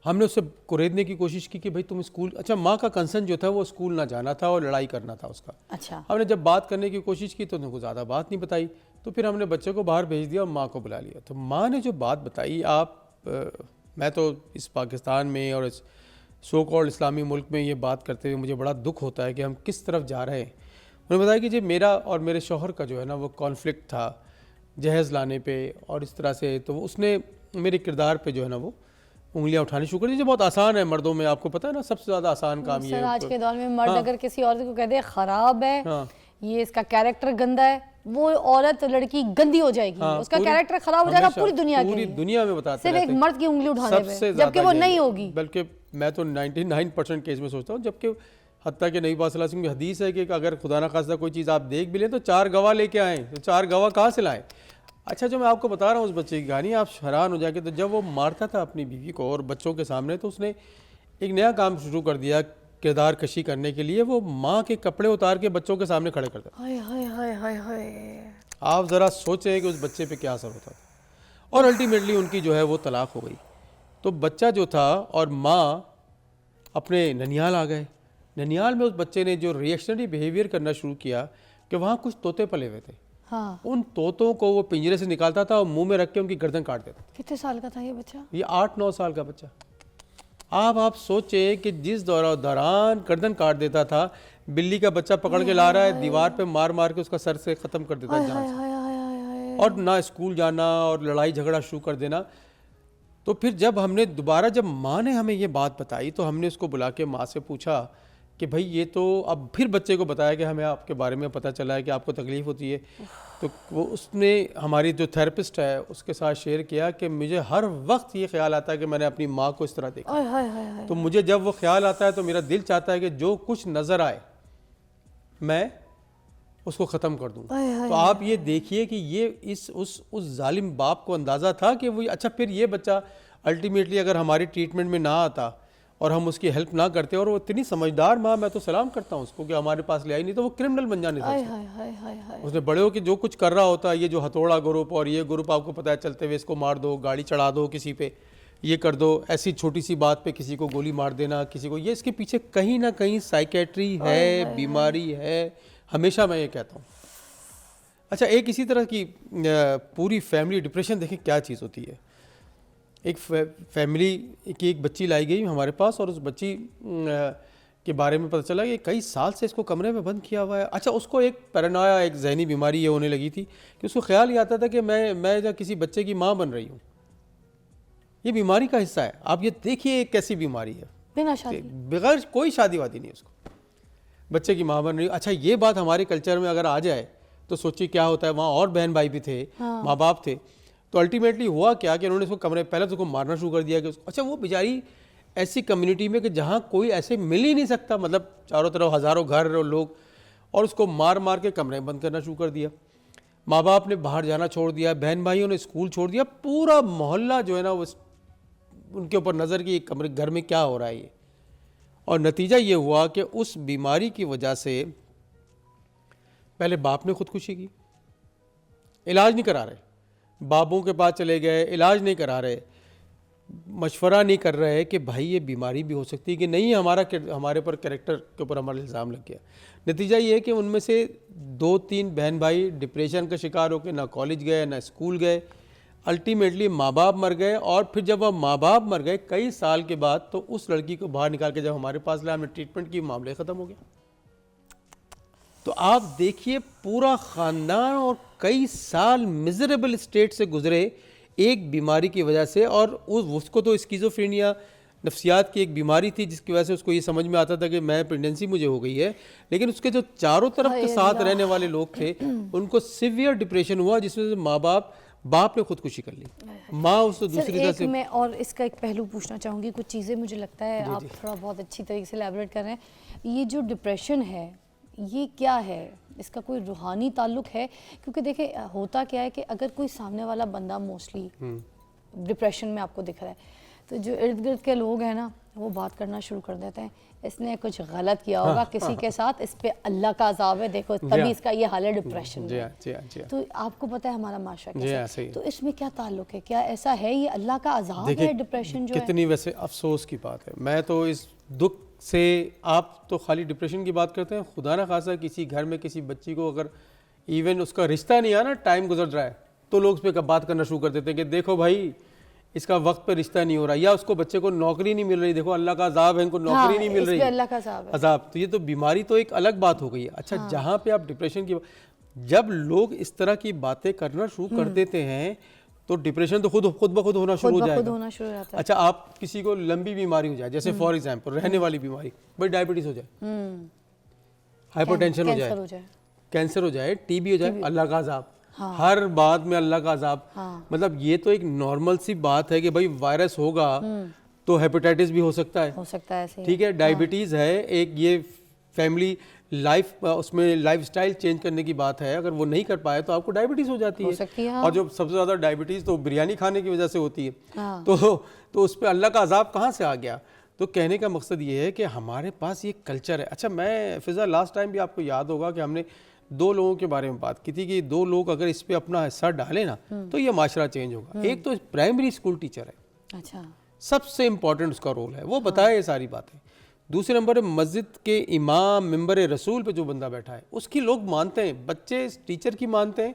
ہم نے اس سے کوریدنے کی کوشش کی کہ بھائی تم اسکول, اچھا ماں کا کنسرن جو تھا وہ اسکول نہ جانا تھا اور لڑائی کرنا تھا اس کا. اچھا. ہم نے جب بات کرنے کی کوشش کی تو انہوں کو زیادہ بات نہیں بتائی, تو پھر ہم نے بچے کو باہر بھیج دیا اور ماں کو بلا لیا. تو ماں نے جو بات بتائی, میں تو اس پاکستان میں اور اس سو کالڈ اسلامی ملک میں یہ بات کرتے ہوئے مجھے بڑا دکھ ہوتا ہے کہ ہم کس طرف جا رہے ہیں. انہوں نے بتایا کہ جی میرا اور میرے شوہر کا جو ہے نا وہ کانفلکٹ تھا جہیز لانے پہ اور اس طرح سے, تو اس نے میرے کردار پہ جو ہے نا وہ انگلیاں اٹھانی شروع کر دی. بہت آسان ہے مردوں میں, آپ کو پتہ ہے نا, سب سے زیادہ آسان کام یہ ہے. آج کے دور میں مرد اگر کسی عورت کو کہہ دے خراب ہے, یہ اس کا کیریکٹر گندا ہے, وہ عورت لڑکی گندی ہو جائے گی, اس کا کیریکٹر خراب ہو جائے گا پوری دنیا کے لیے. پوری دنیا میں بتاتے صرف ایک مرد کی انگلی اٹھانے پہ, جبکہ وہ نہیں ہوگی. بلکہ میں تو 99% کیس میں سوچتا ہوں, جبکہ حتیٰ کہ نبی پاک صلی اللہ علیہ وسلم کی حدیث ہے کہ اگر خدا نخواستہ کوئی چیز آپ دیکھ بھی لیں تو 4 گواہ لے کے آئیں. تو 4 گواہ کہاں سے لائیں؟ اچھا, جو میں آپ کو بتا رہا ہوں اس بچے کی کہانی, آپ حیران ہو جائیں کہ تو جب وہ مارتا تھا اپنی بیوی کو اور بچوں کے سامنے, تو اس نے ایک نیا کام شروع کر دیا کردار کشی کرنے کے لیے. وہ ماں کے کپڑے اتار کے بچوں کے سامنے کھڑے کرتا تھا. ہائے ہائے ہائے ہائے ہائے. آپ ذرا سوچیں کہ اس بچے پہ کیا اثر ہوتا تھا. اور الٹیمیٹلی ان کی جو ہے وہ طلاق ہو گئی. تو بچہ جو تھا اور ماں اپنے ننیال آ گئے. ننیال میں اس بچے نے جو ریئیکشنری بیہیویئر کرنا شروع کیا کہ وہاں کچھ طوطے پلے ہوئے تھے. ہاں. ان طوطوں کو وہ پنجرے سے نکالتا تھا اور منہ میں رکھ کے ان کی گردن کاٹ دیتا تھا. کتنے سال کا تھا یہ بچہ؟ یہ 8-9 سال کا بچہ. آپ سوچیں کہ جس دوران گردن کاٹ دیتا تھا, بلی کا بچہ پکڑ کے لا رہا ہے, دیوار پہ مار مار کے اس کا سر سے ختم کر دیتا ہے, اور نہ اسکول جانا اور لڑائی جھگڑا شروع کر دینا. تو پھر جب ہم نے دوبارہ, جب ماں نے ہمیں یہ بات بتائی تو ہم نے اس کو بلا کے ماں سے پوچھا کہ بھائی یہ تو, اب پھر بچے کو بتایا کہ ہمیں آپ کے بارے میں پتہ چلا ہے کہ آپ کو تکلیف ہوتی ہے. تو وہ اس نے ہماری جو تھراپسٹ ہے اس کے ساتھ شیئر کیا کہ مجھے ہر وقت یہ خیال آتا ہے کہ میں نے اپنی ماں کو اس طرح دیکھا. تو مجھے جب وہ خیال آتا ہے تو میرا دل چاہتا ہے کہ جو کچھ نظر آئے میں اس کو ختم کر دوں. تو آپ یہ دیکھیے کہ یہ اس ظالم باپ کو اندازہ تھا کہ وہ, اچھا پھر یہ بچہ الٹیمیٹلی اگر ہماری ٹریٹمنٹ میں نہ آتا اور ہم اس کی ہیلپ نہ کرتے, اور وہ اتنی سمجھدار ماں, میں تو سلام کرتا ہوں اس کو کہ ہمارے پاس لے آئی, نہیں تو وہ کرمنل بن جانے تھے. اس نے بڑے ہو کہ جو کچھ کر رہا ہوتا, یہ جو ہتھوڑا گروپ اور یہ گروپ آپ کو پتہ ہے چلتے ہوئے اس کو مار دو, گاڑی چڑھا دو کسی پہ, یہ کر دو, ایسی چھوٹی سی بات پہ کسی کو گولی مار دینا کسی کو, یہ اس کے پیچھے کہیں نہ کہیں سائیکیٹری ہے, بیماری ہے. ہمیشہ میں یہ کہتا ہوں. اچھا, ایک اسی طرح کی پوری فیملی ڈپریشن دیکھیں کیا چیز ہوتی ہے. ایک فیملی کی ایک بچی لائی گئی ہمارے پاس, اور اس بچی کے بارے میں پتہ چلا کہ کئی سال سے اس کو کمرے میں بند کیا ہوا ہے. اچھا اس کو ایک پیرانویا, ایک ذہنی بیماری یہ ہونے لگی تھی کہ اس کو خیال یہ آتا تھا کہ میں جب کسی بچے کی ماں بن رہی ہوں. یہ بیماری کا حصہ ہے. آپ یہ دیکھیے ایک کیسی بیماری ہے, بنا شادی, بغیر کوئی شادی وادی نہیں, اس کو بچے کی ماں بن رہی. اچھا یہ بات ہمارے کلچر میں اگر آ جائے تو سوچیے کیا ہوتا ہے. وہاں اور بہن بھائی بھی تھے, ماں باپ تھے, تو الٹیمیٹلی ہوا کیا کہ انہوں نے اس کو کمرے پہلے تو اس کو مارنا شروع کر دیا کہ اچھا وہ بیچاری ایسی کمیونٹی میں کہ جہاں کوئی ایسے مل ہی نہیں سکتا, مطلب چاروں طرف ہزاروں گھر اور لوگ, اور اس کو مار مار کے کمرے بند کرنا شروع کر دیا. ماں باپ نے باہر جانا چھوڑ دیا, بہن بھائیوں نے اسکول چھوڑ دیا, پورا محلہ جو ہے نا وہ ان کے اوپر نظر کی کمرے گھر میں کیا ہو رہا ہے یہ. اور نتیجہ یہ ہوا کہ اس بیماری کی وجہ سے پہلے باپ نے خودکشی کی, علاج نہیں کرا رہے, بابوں کے پاس چلے گئے, علاج نہیں کرا رہے, مشورہ نہیں کر رہے کہ بھائی یہ بیماری بھی ہو سکتی ہے کہ نہیں, ہمارے پر کریکٹر کے اوپر ہمارا الزام لگ گیا. نتیجہ یہ ہے کہ ان میں سے 2-3 بہن بھائی ڈپریشن کا شکار ہو کے نہ کالج گئے نہ اسکول گئے. الٹیمیٹلی ماں باپ مر گئے, اور پھر جب وہ ماں باپ مر گئے کئی سال کے بعد تو اس لڑکی کو باہر نکال کے جب ہمارے پاس لایا, ہم نے ٹریٹمنٹ کی, معاملے ختم ہو گیا. تو آپ دیکھیے پورا خاندان اور کئی سال میزریبل اسٹیٹ سے گزرے ایک بیماری کی وجہ سے. اور اس کو تو اسکیزوفرینیا نفسیات کی ایک بیماری تھی جس کی وجہ سے اس کو یہ سمجھ میں آتا تھا کہ میں پریگنینسی مجھے ہو گئی ہے, لیکن اس کے جو چاروں طرف کے ساتھ رہنے والے لوگ تھے ان کو سیویئر ڈپریشن ہوا, جس میں سے باپ نے خودکشی کر لی, ماں اس سے دوسری طرح سے. میں اور اس کا ایک پہلو پوچھنا چاہوں گی, کچھ چیزیں مجھے لگتا ہے آپ تھوڑا بہت اچھی طریقے سے ایلیبریٹ کر رہے ہیں. یہ جو ڈپریشن ہے یہ کیا ہے, اس کا کوئی روحانی تعلق ہے؟ کیونکہ دیکھیں ہوتا کیا ہے کہ اگر کوئی سامنے والا بندہ موسٹلی ڈپریشن میں آپ کو دکھ رہا ہے تو جو ارد گرد کے لوگ ہیں نا وہ بات کرنا شروع کر دیتے ہیں, اس نے کچھ غلط کیا ہوگا کسی کے ساتھ, اس پہ اللہ کا عذاب ہے, دیکھو تبھی اس کا یہ حال ہے ڈپریشن میں. تو آپ کو پتہ ہے ہمارا معاشرہ کیسا ہے, تو اس میں کیا تعلق ہے, کیا ایسا ہے یہ اللہ کا عذاب ہے ڈپریشن جو ہے؟ کتنی ویسے افسوس کی بات ہے. میں تو اس دکھ سے, آپ تو خالی ڈپریشن کی بات کرتے ہیں, خدا نہ خاصا کسی گھر میں کسی بچی کو اگر ایون اس کا رشتہ نہیں آنا, ٹائم گزر رہا ہے, تو لوگ اس پہ بات کرنا شروع کر دیتے ہیں کہ دیکھو بھائی اس کا وقت پہ رشتہ نہیں ہو رہا, یا اس کو بچے کو نوکری نہیں مل رہی, دیکھو اللہ کا عذاب ہے, ان کو نوکری نہیں مل رہی, اللہ کا عذاب. تو یہ تو بیماری تو ایک الگ بات ہو گئی ہے. اچھا جہاں پہ آپ ڈپریشن کی, جب لوگ اس طرح کی باتیں کرنا شروع کر دیتے ہیں تو ڈپریشن تو خود بخود ہونا شروع ہو جائے گا. اچھا آپ کسی کو لمبی بیماری ہو جائے, جیسے فار ایگزامپل رہنے والی بیماری, بھائی ڈائبٹیز ہو جائے, ہائپر ٹینشن ہو جائے, کینسر ہو جائے, ٹی بی ہو جائے, اللہ کا عذاب, ہر بات میں اللہ کا عذاب. مطلب یہ تو ایک نارمل سی بات ہے کہ بھائی وائرس ہوگا تو ہیپیٹائٹس بھی ہو سکتا ہے, ٹھیک ہے, ڈائبٹیز ہے ایک, یہ فیملی لائف, اس میں لائف سٹائل چینج کرنے کی بات ہے, اگر وہ نہیں کر پائے تو آپ کو ڈائبٹیز ہو جاتی ہے. اور جو سب سے زیادہ ڈائبٹیز تو بریانی کھانے کی وجہ سے ہوتی ہے, تو اس پہ اللہ کا عذاب کہاں سے آ گیا. تو کہنے کا مقصد یہ ہے کہ ہمارے پاس یہ کلچر ہے. اچھا میں فضا لاسٹ ٹائم بھی آپ کو یاد ہوگا کہ ہم نے 2 لوگوں کے بارے میں بات کی تھی کہ 2 لوگ اگر اس پہ اپنا حصہ ڈالیں نا تو یہ معاشرہ چینج ہوگا. ایک تو پرائمری اسکول ٹیچر ہے, اچھا سب سے امپورٹنٹ اس کا رول ہے, وہ بتائے یہ ساری باتیں. دوسرے نمبر مسجد کے امام, ممبر رسول پہ جو بندہ بیٹھا ہے اس کی لوگ مانتے ہیں, بچے ٹیچر کی مانتے ہیں,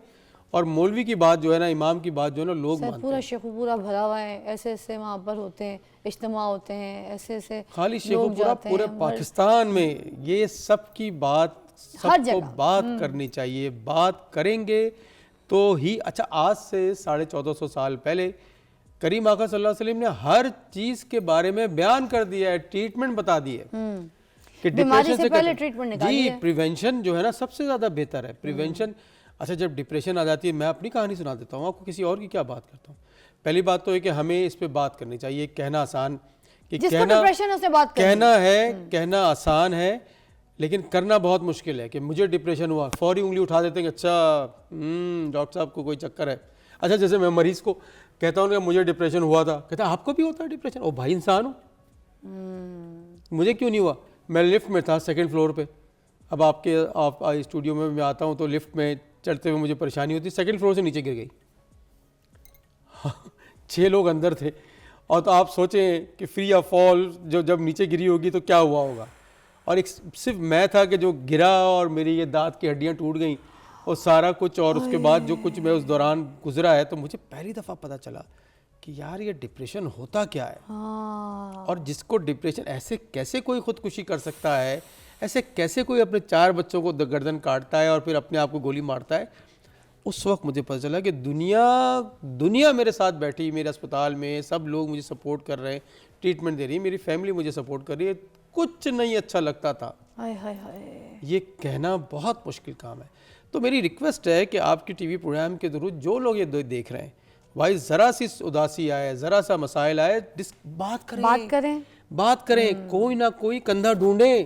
اور مولوی کی بات جو ہے نا, امام کی بات جو ہے نا لوگ مانتے ہیں. پورا شیخ پورا بھرا ہوا ہے, ایسے ایسے وہاں پر ہوتے ہیں, اجتماع ہوتے ہیں, ایسے ایسے خالی شیخ پورا پورے پاکستان میں یہ سب کی بات سب کو بات کرنی چاہیے, بات کریں گے تو ہی. اچھا آج سے 1450 سال پہلے کریم آقا صلی اللہ علیہ وسلم نے ہر چیز کے بارے میں بیان کر دیا ہے, ٹریٹمنٹ بتا دی ہے کہ ڈپریشن سے پہلے ٹریٹمنٹ نکالی ہے. پریونشن جو ہے نا سب سے زیادہ بہتر ہے, پریونشن. اچھا جب ڈپریشن آ جاتی ہے, میں اپنی کہانی سنا دیتا ہوں آپ کو, کسی اور کی کیا بات کرتا ہوں. پہلی بات تو ہے کہ ہمیں اس پہ بات کرنی چاہیے. کہنا آسان, کہ کہنا آسان ہے, لیکن کرنا بہت مشکل ہے. کہ مجھے ڈپریشن ہوا, فوری انگلی اٹھا دیتے ہیں کہ اچھا ڈاکٹر صاحب کو کوئی چکر ہے. اچھا جیسے میں مریض کو کہتا ہوں کہ مجھے ڈپریشن ہوا تھا, کہتا ہے آپ کو بھی ہوتا ہے ڈپریشن؟ او بھائی انسان ہوں, مجھے کیوں نہیں ہوا؟ میں لفٹ میں تھا 2nd فلور پہ, اب آپ اسٹوڈیو میں میں آتا ہوں تو لفٹ میں چڑھتے ہوئے مجھے پریشانی ہوتی, 2nd فلور سے نیچے گر گئی, 6 لوگ اندر تھے, اور تو آپ سوچیں کہ فری آف فال جب نیچے گری ہوگی تو کیا ہوا ہوگا. اور ایک صرف میں تھا کہ جو گرا اور میری یہ دانت کی ہڈیاں ٹوٹ گئیں اور سارا کچھ, اور اس کے بعد جو کچھ میں اس دوران گزرا ہے, تو مجھے پہلی دفعہ پتہ چلا کہ یار یہ ڈپریشن ہوتا کیا ہے, ہاں اور جس کو ڈپریشن, ایسے کیسے کوئی خودکشی کر سکتا ہے, ایسے کیسے کوئی اپنے 4 بچوں کو گردن کاٹتا ہے اور پھر اپنے آپ کو گولی مارتا ہے. اس وقت مجھے پتہ چلا کہ دنیا میرے ساتھ بیٹھی, میرے اسپتال میں سب لوگ مجھے سپورٹ کر رہے ہیں, ٹریٹمنٹ دے رہی ہے, میری فیملی مجھے سپورٹ کر رہی ہے, کچھ نہیں اچھا لگتا تھا. ہائے ہائے ہائے, یہ کہنا بہت مشکل کام ہے. تو میری ریکویسٹ ہے کہ آپ کی ٹی وی پروگرام کے ضرور جو لوگ یہ دیکھ رہے ہیں, بھائی ذرا سی اداسی آئے, ذرا سا مسائل آئے, بات کریں, کوئی نہ کوئی کندھا ڈھونڈیں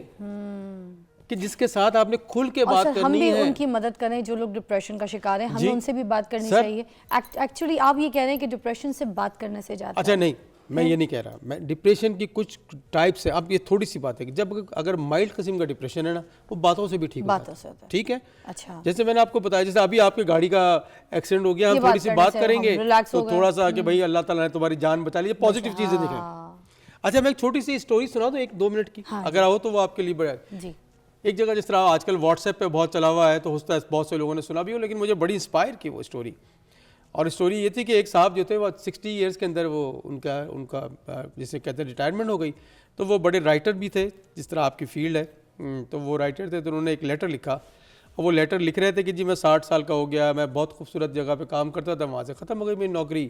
کہ جس کے ساتھ آپ نے کھل کے بات کرنی ہے. ہم بھی ان کی مدد کریں جو لوگ ڈپریشن کا شکار ہیں, ہمیں ان سے بھی بات کرنی چاہیے. ایکچولی آپ یہ کہہ رہے ہیں کہ ڈپریشن سے بات کرنے سے زیادہ, اچھا نہیں, میں یہ نہیں کہہ رہا, میں ڈپریشن کی کچھ ٹائپس ہیں. اب یہ تھوڑی سی بات ہے کہ جب اگر مائلڈ قسم کا ڈپریشن ہے نا, وہ باتوں سے بھی ٹھیک ہوتا ہے, ٹھیک ہے. اچھا, جیسے میں نے آپ کو بتایا, جیسے ابھی آپ کی گاڑی کا ایکسیڈنٹ ہو گیا, ہم تھوڑی سی بات کریں گے تو تھوڑا سا کہ بھائی اللہ تعالیٰ نے تمہاری جان بچا لی, پازیٹیو چیزیں دکھائیں. اچھا میں ایک چھوٹی سی اسٹوری سنا دوں 1-2 منٹ کی, اگر آؤ تو وہ آپ کے لیے بڑا ہے. ایک جگہ جس طرح آج کل واٹس ایپ پہ بہت چلا ہوا ہے, تو ہوتا ہے بہت سے لوگوں نے سنا بھی ہو, لیکن مجھے بڑی انسپائر کی وہ اسٹوری. اور اسٹوری یہ تھی کہ ایک صاحب جو تھے وہ 60 ایئرس کے اندر وہ ان کا جسے کہتے ہیں ریٹائرمنٹ ہو گئی. تو وہ بڑے رائٹر بھی تھے, جس طرح آپ کی فیلڈ ہے, تو وہ رائٹر تھے. تو انہوں نے ایک لیٹر لکھا, اور وہ لیٹر لکھ رہے تھے کہ جی میں 60 سال کا ہو گیا, میں بہت خوبصورت جگہ پہ کام کرتا تھا, وہاں سے ختم ہو گئی میری نوکری.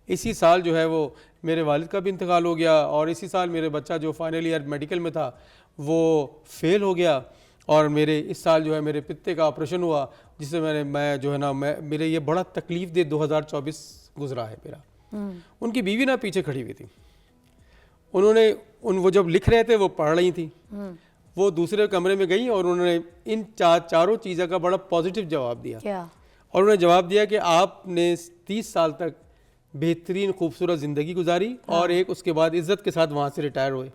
اسی سال جو ہے وہ میرے والد کا بھی انتقال ہو گیا, اور اسی سال میرے بچہ جو فائنل ایئر میڈیکل میں تھا وہ فیل ہو گیا, اور میرے اس سال جو ہے میرے پتے کا آپریشن ہوا, جس سے میں جو ہے نا میرے یہ بڑا تکلیف دہ 2024 گزرا ہے میرا. ان کی بیوی نا پیچھے کھڑی ہوئی تھی, انہوں نے وہ جب لکھ رہے تھے وہ پڑھ رہی تھیں, وہ دوسرے کمرے میں گئی اور انہوں نے ان چاروں چیزوں کا بڑا پازیٹیو جواب دیا. اور انہوں نے جواب دیا کہ آپ نے 30 سال تک بہترین خوبصورت زندگی گزاری, اور ایک اس کے بعد عزت کے ساتھ وہاں سے ریٹائر ہوئے.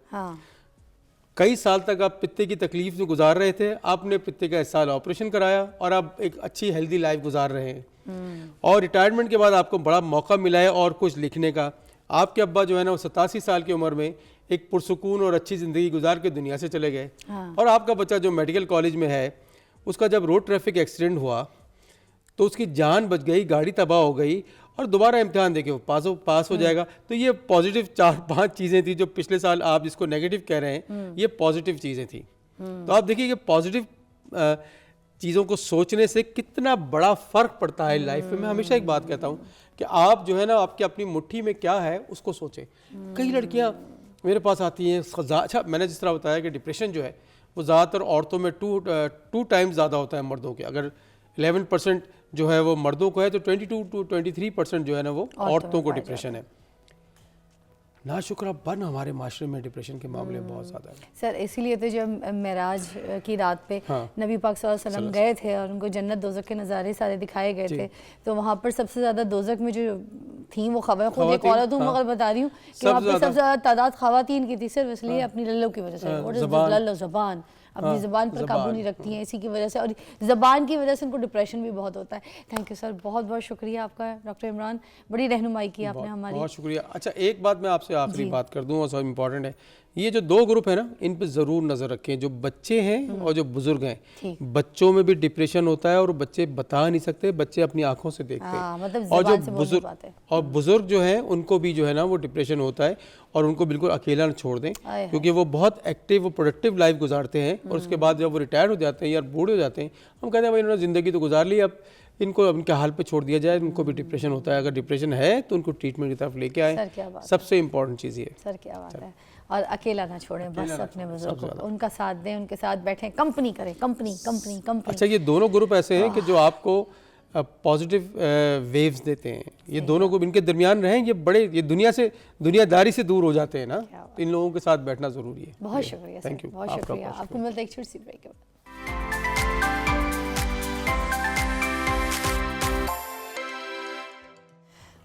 کئی سال تک آپ پتے کی تکلیف میں گزار رہے تھے, آپ نے پتے کا اس سال آپریشن کرایا, اور آپ ایک اچھی ہیلدی لائف گزار رہے ہیں. اور ریٹائرمنٹ کے بعد آپ کو بڑا موقع ملا ہے اور کچھ لکھنے کا. آپ کے ابا جو ہے نا وہ 87 سال کی عمر میں ایک پرسکون اور اچھی زندگی گزار کے دنیا سے چلے گئے. اور آپ کا بچہ جو میڈیکل کالج میں ہے, اس کا جب روڈ ٹریفک ایکسیڈنٹ ہوا تو اس کی جان بچ گئی, گاڑی تباہ ہو گئی, اور دوبارہ امتحان دے کے وہ پاس ہو جائے گا. تو یہ پازیٹیو 4-5 چیزیں تھیں جو پچھلے سال آپ جس کو نیگیٹو کہہ رہے ہیں, یہ پازیٹیو چیزیں تھیں. تو آپ دیکھیے کہ پازیٹیو چیزوں کو سوچنے سے کتنا بڑا فرق پڑتا ہے لائف میں. میں ہمیشہ ایک بات کہتا ہوں کہ آپ جو ہے نا آپ کی اپنی مٹھی میں کیا ہے اس کو سوچیں. کئی لڑکیاں میرے پاس آتی ہیں, اچھا میں نے جس طرح بتایا کہ ڈپریشن جو ہے وہ زیادہ تر عورتوں میں 2 ٹائمز زیادہ ہوتا ہے مردوں کے. اگر 11% جو ہے وہ مردوں کو ہے, تو 22-23% جو ہے نا وہ عورتوں کو ڈپریشن ہے. ناشکرہ بن ہمارے معاشرے میں ڈپریشن کے معاملے بہت زیادہ ہیں. سر اسی لیے تو جب معراج کی رات پہ نبی پاک صلی اللہ علیہ وسلم گئے تھے اور ان کو جنت دوزخ کے نظارے سارے دکھائے گئے تھے, تو وہاں پر سب سے زیادہ دوزخ میں جو تھیں وہ خود ایک عورت ہوں, مگر بتا رہی ہوں کہ وہاں پہ سب سے زیادہ تعداد خواتین کی تھی, صرف اس لیے اپنی للو کی وجہ سے. زبان اپنی زبان پر قابو نہیں رکھتی ہیں, اسی کی وجہ سے, اور زبان کی وجہ سے ان کو ڈپریشن بھی بہت ہوتا ہے. تھینک یو سر, بہت بہت شکریہ آپ کا ڈاکٹر عمران, بڑی رہنمائی کی آپ نے ہماری. بہت شکریہ. اچھا ایک بات میں آپ سے آخری بات کر دوں, اور سب امپورٹنٹ ہے, یہ جو 2 گروپ ہیں نا ان پہ ضرور نظر رکھیں, جو بچے ہیں اور جو بزرگ ہیں. بچوں میں بھی ڈپریشن ہوتا ہے اور بچے بتا نہیں سکتے, بچے اپنی آنکھوں سے دیکھتے ہیں. اور بزرگ جو ہیں ان کو بھی جو ہے نا وہ ڈپریشن ہوتا ہے, اور ان کو بالکل اکیلا نہ چھوڑ دیں, کیونکہ وہ بہت ایکٹیو, وہ پروڈکٹیو لائف گزارتے ہیں, اور اس کے بعد جب وہ ریٹائر ہو جاتے ہیں یا بوڑھے ہو جاتے ہیں, ہم کہتے ہیں بھائی انہوں نے زندگی تو گزار لی, اب ان کو ان کے حال پہ چھوڑ دیا جائے. ان کو بھی ڈپریشن ہوتا ہے, اگر ڈپریشن ہے تو ان کو ٹریٹمنٹ کی طرف لے کے آئیں. سب سے امپورٹنٹ چیز یہ ہے. سر کیا بات ہے, اور اکیلا نہ چھوڑیں, بس اپنے بزرگوں کو ان کا ساتھ دیں, ان کے ساتھ بیٹھیں, کمپنی کریں, کمپنی. اچھا یہ دونوں گروپ ایسے ہیں کہ جو آپ کو پازیٹیو ویوز دیتے ہیں, یہ دونوں گروپ ان کے درمیان رہیں, یہ دنیا داری سے دور ہو جاتے ہیں نا, تو ان لوگوں کے ساتھ بیٹھنا ضروری ہے. بہت شکریہ سر, بہت شکریہ. آپ کو ملتا ہے ایک چھوٹی سی بریک کے بعد.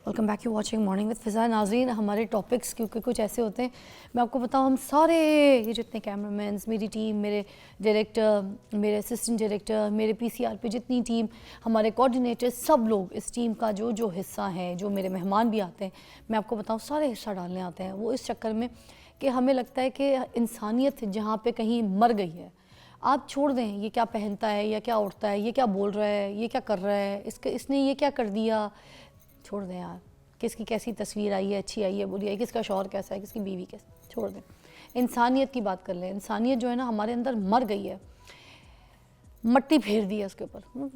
Welcome back, you watching morning with فضا. ناظرین ہمارے ٹاپکس کیونکہ کچھ ایسے ہوتے ہیں, میں آپ کو بتاؤں, ہم سارے یہ جتنے کیمرہ مینس, میری ٹیم, میرے ڈائریکٹر, میرے اسسٹنٹ ڈائریکٹر, میرے PCR پہ جتنی ٹیم, ہمارے کوآرڈینیٹر, سب لوگ اس ٹیم کا جو حصہ ہیں, جو میرے مہمان بھی آتے ہیں, میں آپ کو بتاؤں سارے حصہ ڈالنے آتے ہیں. وہ اس چکر میں کہ ہمیں لگتا ہے کہ انسانیت جہاں پہ کہیں مر گئی ہے. آپ چھوڑ دیں یہ کیا پہنتا ہے, یا کیا اڑتا ہے, یہ کیا بول رہا ہے, یہ کیا کر رہا ہے, اس نے یہ کیا کر دیا, چھوڑ دیں یار. کس کی کیسی تصویر آئی ہے, اچھی آئی ہے, بری آئی, کس کا شوہر کیسا ہے, کس کی بیوی کیسا, چھوڑ دیں. انسانیت کی بات کر لیں. انسانیت جو ہے نا ہمارے اندر مر گئی ہے, مٹی پھیر دی ہے اس کے اوپر.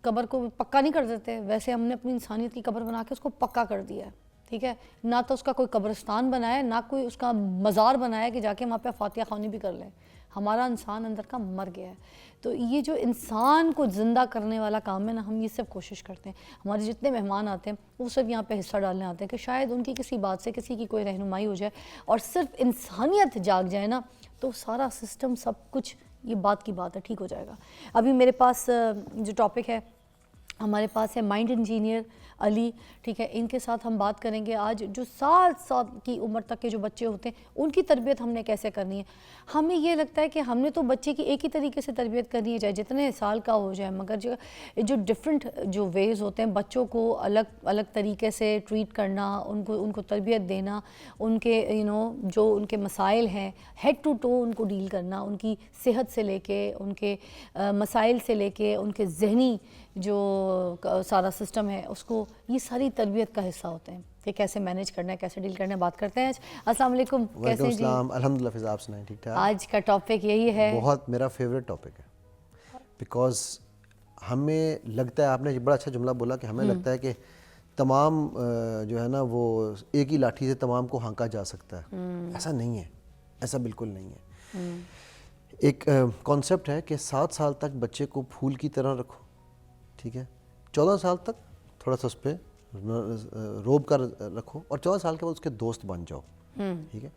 قبر کو پکا نہیں کر دیتے, ویسے ہم نے اپنی انسانیت کی قبر بنا کے اس کو پکا کر دیا ہے, ٹھیک ہے. نہ تو اس کا کوئی قبرستان بنایا ہے, نہ کوئی اس کا مزار بنایا ہے کہ جا کے وہاں پہ فاتحہ خوانی بھی کر لیں. ہمارا انسان اندر کا مر گیا ہے. تو یہ جو انسان کو زندہ کرنے والا کام ہے نا, ہم یہ سب کوشش کرتے ہیں. ہمارے جتنے مہمان آتے ہیں وہ سب یہاں پہ حصہ ڈالنے آتے ہیں کہ شاید ان کی کسی بات سے کسی کی کوئی رہنمائی ہو جائے, اور صرف انسانیت جاگ جائے نا, تو سارا سسٹم سب کچھ, یہ بات کی بات ہے, ٹھیک ہو جائے گا. ابھی میرے پاس جو ٹاپک ہے ہمارے پاس ہے مائنڈ انجینئر علی, ٹھیک ہے. ان کے ساتھ ہم بات کریں گے آج جو 7 سال کی عمر تک کے جو بچے ہوتے ہیں ان کی تربیت ہم نے کیسے کرنی ہے. ہمیں یہ لگتا ہے کہ ہم نے تو بچے کی ایک ہی طریقے سے تربیت کرنی ہے چاہے جتنے سال کا ہو جائے, مگر جو ڈفرینٹ جو ویز ہوتے ہیں بچوں کو الگ الگ طریقے سے ٹریٹ کرنا, ان کو تربیت دینا, ان کے جو ان کے مسائل ہیں ہیڈ ٹو ٹو ان کو ڈیل کرنا, ان کی صحت سے لے کے ان کے مسائل سے لے کے ان کے ذہنی جو سارا سسٹم ہے اس کو, یہ ساری تربیت کا حصہ ہوتے ہیں کہ کیسے مینیج کرنا ہے, کیسے ڈیل کرنا ہے. بات کرتے ہیں آج. السلام علیکم, کیسے ہیں جی؟ وعلیکم السلام, الحمدللہ. فضا آپ سنائیں, ٹھیک ٹھاک؟ آج کا ٹاپک یہی ہے, بہت میرا فیوریٹ ٹاپک ہے, بیکاز ہمیں لگتا ہے, آپ نے بڑا اچھا جملہ بولا کہ ہمیں لگتا ہے کہ تمام جو ہے نا وہ ایک ہی لاٹھی سے تمام کو ہانکا جا سکتا ہے. ایسا نہیں ہے, ایسا بالکل نہیں ہے. ایک کانسیپٹ ہے کہ 7 سال تک بچے کو پھول کی طرح رکھو, ٹھیک ہے. 14 سال تک تھوڑا سا اس پہ روب کر رکھو, اور 14 سال کے بعد اس کے دوست بن جاؤ, ٹھیک ہے.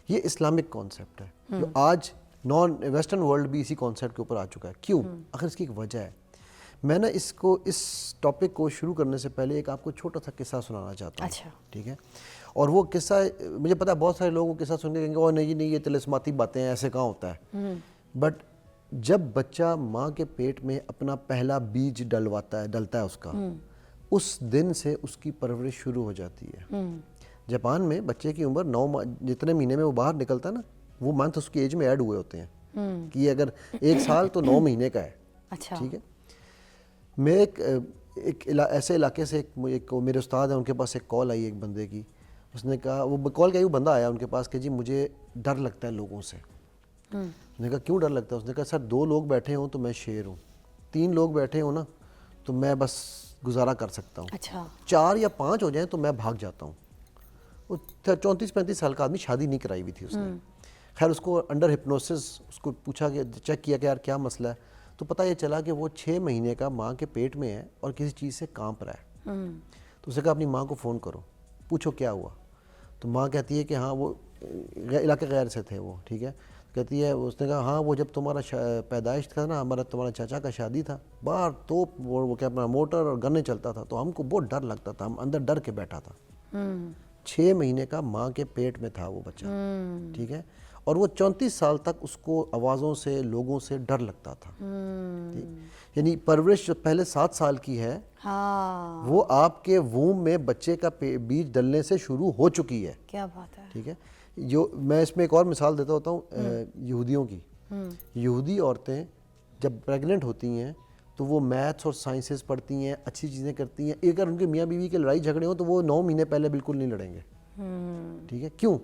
یہ اسلامک کانسیپٹ ہے جو آج نان ویسٹرن ورلڈ بھی اسی کانسیپٹ کے اوپر آ چکا ہے. کیوں؟ آخر اس کی ایک وجہ ہے. میں نا اس ٹاپک کو شروع کرنے سے پہلے ایک آپ کو چھوٹا سا قصہ سنانا چاہتا ہوں, ٹھیک ہے. اور وہ قصہ مجھے پتا ہے بہت سارے لوگوں کو قصہ سن کے کہیں گے او نہیں یہ طلسماتی باتیں ہیں, ایسے کہاں ہوتا ہے. بٹ جب بچہ ماں کے پیٹ میں اپنا پہلا بیج ڈلتا ہے اس کا, اس دن سے اس کی پرورش شروع ہو جاتی ہے. جاپان میں بچے کی عمر 9 جتنے مہینے میں وہ باہر نکلتا ہے نا, وہ منتھ اس کی ایج میں ایڈ ہوئے ہوتے ہیں کہ اگر 1 سال تو 9 مہینے کا ہے, ٹھیک ہے. میں ایک ایسے علاقے سے میرے استاد ہیں, ان کے پاس ایک کال آئی ایک بندے کی. اس نے کہا, وہ کال کا وہ بندہ آیا ان کے پاس کہ جی مجھے ڈر لگتا ہے لوگوں سے. اس نے کہا کیوں ڈر لگتا ہے؟ اس نے کہا سر 2 لوگ بیٹھے ہوں تو میں شیر ہوں, 3 لوگ بیٹھے ہوں نا تو میں بس گزارا کر سکتا ہوں, 4 یا 5 ہو جائیں تو میں بھاگ جاتا ہوں. وہ 34-35 سال کا آدمی, شادی نہیں کرائی ہوئی تھی اس نے. خیر اس کو انڈر ہپنوسس اس کو پوچھا کہ چیک کیا کہ یار کیا مسئلہ ہے, تو پتہ یہ چلا کہ وہ 6 مہینے کا ماں کے پیٹ میں ہے اور کسی چیز سے کانپ رہا ہے. تو اس نے کہا اپنی ماں کو فون کرو, پوچھو کیا ہوا. تو ماں کہتی ہے کہ ہاں, وہ علاقے غیر سے تھے وہ, ٹھیک ہے. کہتی ہے, اس نے کہا ہاں وہ جب تمہارا پیدائش تھا نا, تمہارا چاچا کا شادی تھا, باہر تو وہ کیا اپنا موٹر اور گنے چلتا تھا, تو ہم کو بہت ڈر لگتا تھا, ہم اندر ڈر کے بیٹھا تھا. 6 مہینے کا ماں کے پیٹ میں تھا وہ بچہ, ٹھیک ہے. اور وہ 34 سال تک اس کو آوازوں سے, لوگوں سے ڈر لگتا تھا. یعنی پرورش جو پہلے 7 سال کی ہے وہ آپ کے ووم میں بچے کا بیج ڈلنے سے شروع ہو چکی ہے. کیا بات ہے, ٹھیک ہے. جو میں اس میں ایک اور مثال دیتا ہوتا ہوں یہودیوں کی. یہودی عورتیں جب پریگننٹ ہوتی ہیں تو وہ میتھس اور سائنسز پڑھتی ہیں, اچھی چیزیں کرتی ہیں. اگر ان کے میاں بیوی کے لڑائی جھگڑے ہوں تو وہ 9 مہینے پہلے بالکل نہیں لڑیں گے, ٹھیک ہے. کیوں؟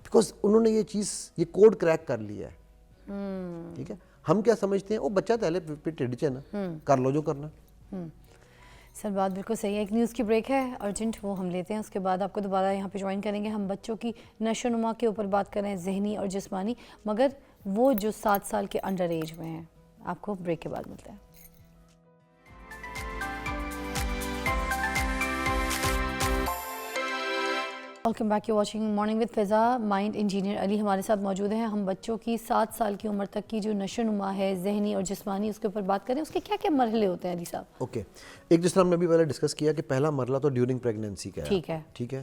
بیکاز انہوں نے یہ کوڈ کریک کر لیا ہے, ٹھیک ہے. ہم کیا سمجھتے ہیں, وہ بچہ پہلے ٹیڈی نا, کر لو جو کرنا. سر بات بالکل صحیح ہے. ایک نیوز کی بریک ہے ارجنٹ, وہ ہم لیتے ہیں, اس کے بعد آپ کو دوبارہ یہاں پہ جوائن کریں گے. ہم بچوں کی نشو و نما کے اوپر بات کریں, ذہنی اور جسمانی, مگر وہ جو 7 سال کے انڈر ایج میں ہیں. آپ کو بریک کے بعد ملتے ہیں. Welcome back, you watching morning with فضا. مائنڈ انجینئر علی ہمارے ساتھ موجود ہیں. ہم بچوں کی 7 سال کی عمر تک کی جو نشو و نما ہے ذہنی اور جسمانی, اس کے اوپر بات کریں. اس کے کیا کیا مرحلے ہوتے ہیں علی صاحب؟ اوکے, ایک جس طرح ہم نے ابھی پہلے ڈسکس کیا کہ پہلا مرحلہ تو ڈیورنگ پریگننسی کا ہے, ٹھیک ہے.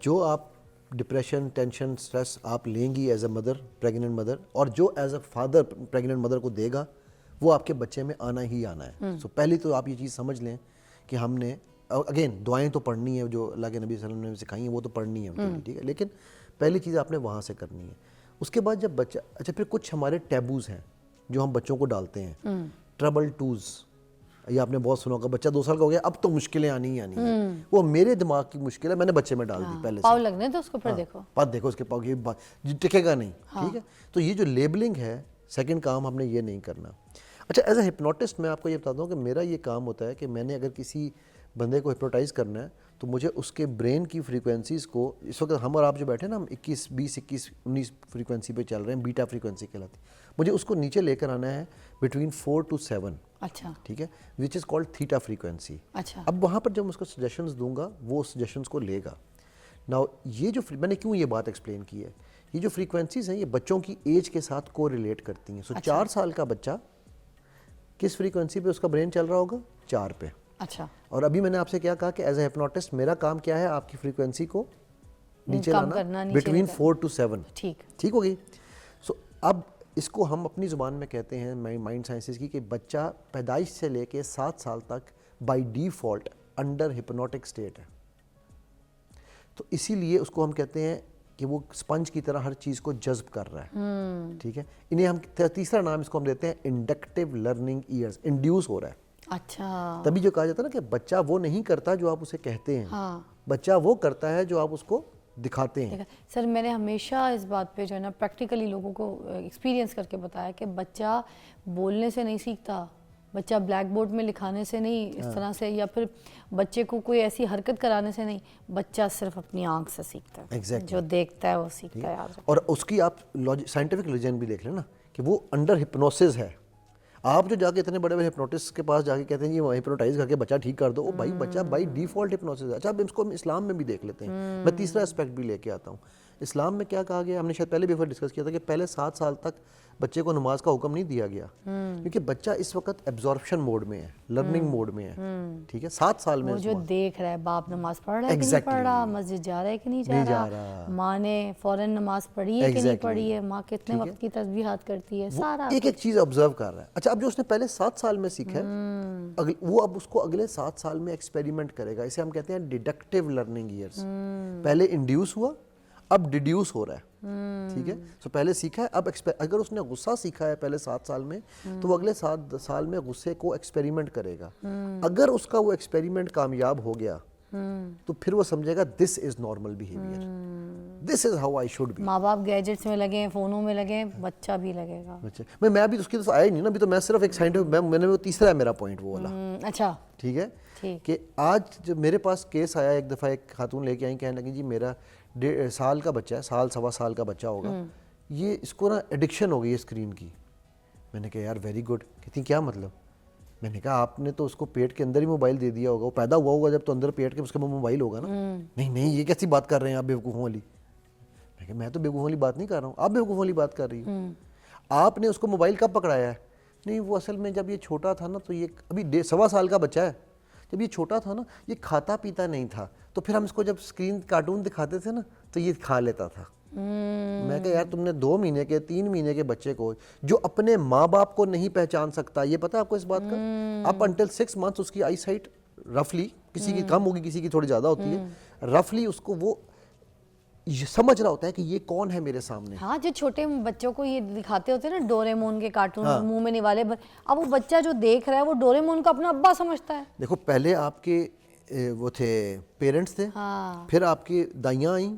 جو آپ ڈپریشن, ٹینشن, سٹریس آپ لیں گی as a mother, pregnant mother, اور جو as a father pregnant mother کو دے گا وہ آپ کے بچے میں آنا ہی آنا ہے. سو پہلی تو آپ یہ چیز سمجھ لیں کہ ہم نے اگین دعائیں تو پڑھنی ہے جو اللہ کے نبی صلی اللہ علیہ وسلم نے سکھائی ہیں, وہ تو پڑھنی ہے, ٹھیک ہے. لیکن پہلی چیز آپ نے وہاں سے کرنی ہے. اس کے بعد جب بچہ, اچھا پھر کچھ ہمارے ٹیبوز ہیں جو ہم بچوں کو ڈالتے ہیں, ٹربل ٹوز, یہ آپ نے بہت سنا ہوگا بچہ 2 سال کا ہو گیا اب تو مشکلیں آنی ہی آنی ہیں، وہ میرے دماغ کی مشکل ہے، میں نے بچے میں ڈال دی پہلے سے، پاؤ لگنے تو اس کو پھر دیکھو پات دیکھو اس کے پاؤ کی ٹکے گا نہیں، ٹھیک ہے. تو یہ جو لیبلنگ ہے سیکنڈ کام ہم نے یہ نہیں کرنا. اچھا ایز اے ہپنوٹسٹ میں آپ کو یہ بتاتا ہوں کہ میرا یہ کام ہوتا ہے کہ میں نے اگر کسی بندے کو ہپنوٹائز کرنا ہے تو مجھے اس کے برین کی فریکوینسیز کو، اس وقت ہم اور آپ جو بیٹھے ہیں نا، ہم 21 20 21 19 فریکوینسی پہ چل رہے ہیں، بیٹا فریکوینسی کہلاتی ہے، مجھے اس کو نیچے لے کر آنا ہے بٹوین 4 to 7. اچھا ٹھیک ہے، وچ از کالڈ تھیٹا فریکوینسی. اچھا اب وہاں پر جب اس کو سجیشنز دوں گا وہ اس سجیشنز کو لے گا. ناؤ یہ جو میں نے کیوں یہ بات ایکسپلین کی ہے، یہ جو فریکوینسیز ہیں یہ بچوں کی ایج کے ساتھ کو ریلیٹ کرتی ہیں. سو 4 سال کا بچہ کس فریکوینسی پہ اس کا برین چل رہا ہوگا؟ 4 پہ. اچھا اور ابھی میں نے آپ سے کیا کہا کہ ایز اے ہپنوٹسٹ میرا کام کیا ہے؟ آپ کی فریکوینسی کو نیچے لانا بٹوین 4 to 7. ٹھیک ہوگی. سو اب اس کو ہم اپنی زبان میں کہتے ہیں مائنڈ سائنسز کی کہ بچہ پیدائش سے لے کے 7 سال تک by default under hypnotic state ہے. تو اسی لیے اس کو ہم کہتے ہیں کہ وہ اسپنج کی طرح ہر چیز کو جذب کر رہا ہے. ٹھیک ہے، انہیں ہم تیسرا نام اس کو ہم دیتے ہیں انڈکٹیو لرننگ ایئرز، انڈیوس ہو رہا ہے. اچھا تبھی جو کہا جاتا ہے نا کہ بچہ وہ نہیں کرتا جو آپ اسے کہتے ہیں، بچہ وہ کرتا ہے جو آپ اس کو دکھاتے ہیں. سر میں نے ہمیشہ اس بات پہ جو ہے نا پریکٹیکلی لوگوں کو ایکسپیرینس کر کے بتایا کہ بچہ بولنے سے نہیں سیکھتا، بچہ بلیک بورڈ میں لکھانے سے نہیں اس طرح سے، یا پھر بچے کو کوئی ایسی حرکت کرانے سے نہیں، بچہ صرف اپنی آنکھ سے سیکھتا ہے، جو دیکھتا ہے وہ سیکھتا ہے. اور اس کی آپ سائنٹیفک ریزن بھی دیکھ لیں نا کہ وہ انڈر ہپنوسس ہے. آپ جو جا کے اتنے بڑے بڑے ہپنوٹسٹ کے پاس جا کے کہتے ہیں یہ ہپنوٹائز کر کے بچہ ٹھیک کر دو، وہ بھائی بچہ بائی ڈیفالٹ ہپنوسس ہے. اچھا اب اس کو ہم اسلام میں بھی دیکھ لیتے ہیں. میں تیسرا اسپیکٹ بھی لے کے آتا ہوں. اسلام میں کیا کہا گیا، ہم نے شاید پہلے بھی ڈسکس کیا تھا کہ پہلے 7 سال تک بچے کو نماز کا حکم نہیں دیا گیا، کیونکہ بچہ اس وقت ایبزارپشن موڈ میں ہے، لرننگ موڈ میں ہے. ٹھیک ہے، 7 سال میں وہ جو دیکھ رہا ہے باپ نماز پڑھ رہا ہے کہ نہیں پڑھ رہا، مسجد جا رہا ہے کہ نہیں جا رہا، ماں نے فوراً نماز پڑھی ہے کہ نہیں پڑھی ہے، ماں کتنے وقت کی تسبیحات کرتی ہے، سارا ایک ایک چیز آبزرو کر رہا ہے. اچھا اب جو اس نے پہلے 7 سال میں سیکھا ہے وہ اب اس کو اگلے 7 سال میں ایکسپیریمنٹ کرے گا. اسے ہم کہتے ہیں ڈیڈکٹیو لرننگ ایئرز. پہلے انڈیوس ہوا، اب ڈیڈیوس ہو رہا ہے. ٹھیک ہے، سو پہلے سیکھا ہے، اب اگر اس نے غصہ سیکھا ہے پہلے 7 سال میں تو وہ اگلے 7 سال میں غصے کو ایکسپیریمنٹ کرے گا. اگر اس کا وہ ایکسپیریمنٹ کامیاب ہو گیا تو پھر وہ سمجھے گا this is normal behaviour, this is how I should be. ماں باپ گیجٹس میں لگے ہیں، فونوں میں لگے ہیں، بچہ بھی لگے گا. میں بھی اس کی طرف آیا ہی نہیں نا، ابھی تو میں صرف ایک سائنٹیفک، میں نے وہ تیسرا ہے میرا پوائنٹ وہ والا. اچھا ٹھیک ہے کہ آج جب میرے پاس کیس آیا، ایک دفعہ ایک خاتون لے کے آئیں، کہنے لگی جی میرا 1.5 سال کا بچہ ہے، 1 سوا سال کا بچہ ہوگا، یہ اس کو نا ایڈکشن ہو گئی ہے اسکرین کی. میں نے کہا یار ویری گڈ. کہتی کیا مطلب؟ میں نے کہا آپ نے تو اس کو پیٹ کے اندر ہی موبائل دے دیا ہوگا، وہ پیدا ہوا ہوگا جب تو اندر پیٹ کے اس کے موبائل ہوگا نا. نہیں یہ کیسی بات کر رہے ہیں آپ بیوقوفوں والی. میں کہا میں تو بیوقوفوں والی بات نہیں کر رہا ہوں، آپ بیوقوفوں والی بات کر رہی ہوں. آپ نے اس کو موبائل کب پکڑایا ہے؟ نہیں وہ اصل میں جب یہ چھوٹا تھا نا تو یہ ابھی 1.25 سال کا بچہ ہے، جب یہ چھوٹا تھا نا یہ کھاتا پیتا نہیں تھا، تو پھر ہم اس کو جب اسکرین کارٹون دکھاتے تھے نا تو یہ کھا لیتا تھا. میں کہا یار تم نے 2 مہینے کے 3 مہینے کے بچے کو جو اپنے ماں باپ کو نہیں پہچان سکتا، یہ پتہ ہے آپ کو اس بات کا، اپ انٹل 6 months اس کی آئی سائٹ رفلی، کسی کی کم ہوگی کسی کی تھوڑی زیادہ ہوتی ہے، رفلی اس کو وہ سمجھ رہا ہوتا ہے کہ یہ کون ہے میرے سامنے. ہاں جو چھوٹے بچوں کو یہ دکھاتے ہوتے ہیں نا ڈوریمون کے کارٹون، منہ میں نوالے بھر، اب وہ بچہ جو دیکھ رہا ہے وہ ڈوریمون کو اپنا ابا سمجھتا ہے. دیکھو پہلے آپ کے وہ تھے پیرنٹس تھے، پھر آپ کی دائیاں آئیں،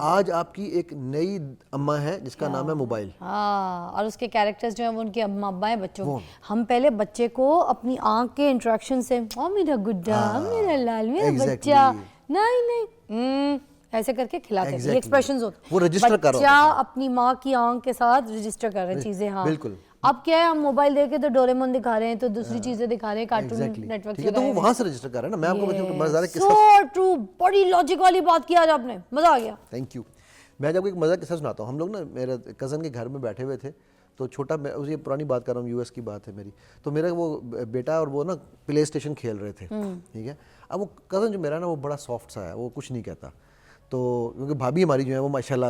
آج آپ کی ایک نئی اماں ہے جس کا نام ہے موبائل. اور اس کے کیریکٹرز جو ہیں وہ ان کے اماں ابا ہیں بچوں کے. ہم پہلے بچے کو اپنی آنکھ کے انٹریکشن سے میرا گڈا، میرا لال، میرا بچہ، نہیں ایسے کر کے کھلاتے تھے. یہ ایکسپریشنز ہوتے ہیں، وہ رجسٹر کر رہا بچہ اپنی ماں کی آنکھ کے ساتھ رجسٹر کر رہے ہیں چیزیں. ہاں بالکل. اب کیا ہے ہم موبائل دے کے تو ڈوریمون دکھا رہے ہیں تو دوسری چیزیں دکھا رہے ہیں، کارٹون نیٹ ورک. تو وہ وہاں سے رجسٹر کر رہے ہیں نا. میں آپ کو مزہ سو ٹرو، بڑی لاجک والی بات کی آج آپ نے، مزہ آ گیا. Thank you. میں جب ایک مزہ قصہ سناتا ہوں. ہم لوگ نا میرے کزن کے گھر میں بیٹھے ہوئے تھے، تو چھوٹا، یہ پرانی بات کر رہا ہوں، US کی بات ہے میری. تو میرا وہ بیٹا اور وہ نا پلے اسٹیشن کھیل رہے تھے. ٹھیک ہے، اب وہ کزن جو میرا نا وہ بڑا سافٹ سا ہے، وہ کچھ نہیں کہتا. تو کیونکہ بھابھی ہماری جو ہے وہ ماشاءاللہ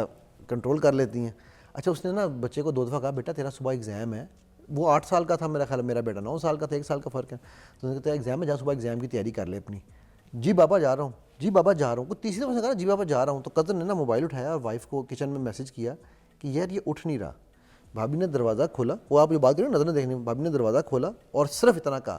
کنٹرول کر لیتی ہیں. اچھا اس نے نا بچے کو 2 دفعہ کہا بیٹا تیرا صبح ایگزام ہے. وہ 8 سال کا تھا میرا خیال، میرا بیٹا 9 سال کا تھا، 1 سال کا فرق ہے. تو انہوں نے کہا ایگزام ہے، جا صبح ایگزام کی تیاری کر لے اپنی. جی بابا جا رہا ہوں، جی بابا جا رہا ہوں. کوئی تیسری دفعہ نے کہا جی بابا جا رہا ہوں. تو کزن نے نا موبائل اٹھایا اور وائف کو کچن میں میسج کیا کہ یار یہ اٹھ نہیں رہا. بھابھی نے دروازہ کھولا، وہ آپ یہ بات کریں نظر دیکھنے، بھابھی نے دروازہ کھولا اور صرف اتنا کہا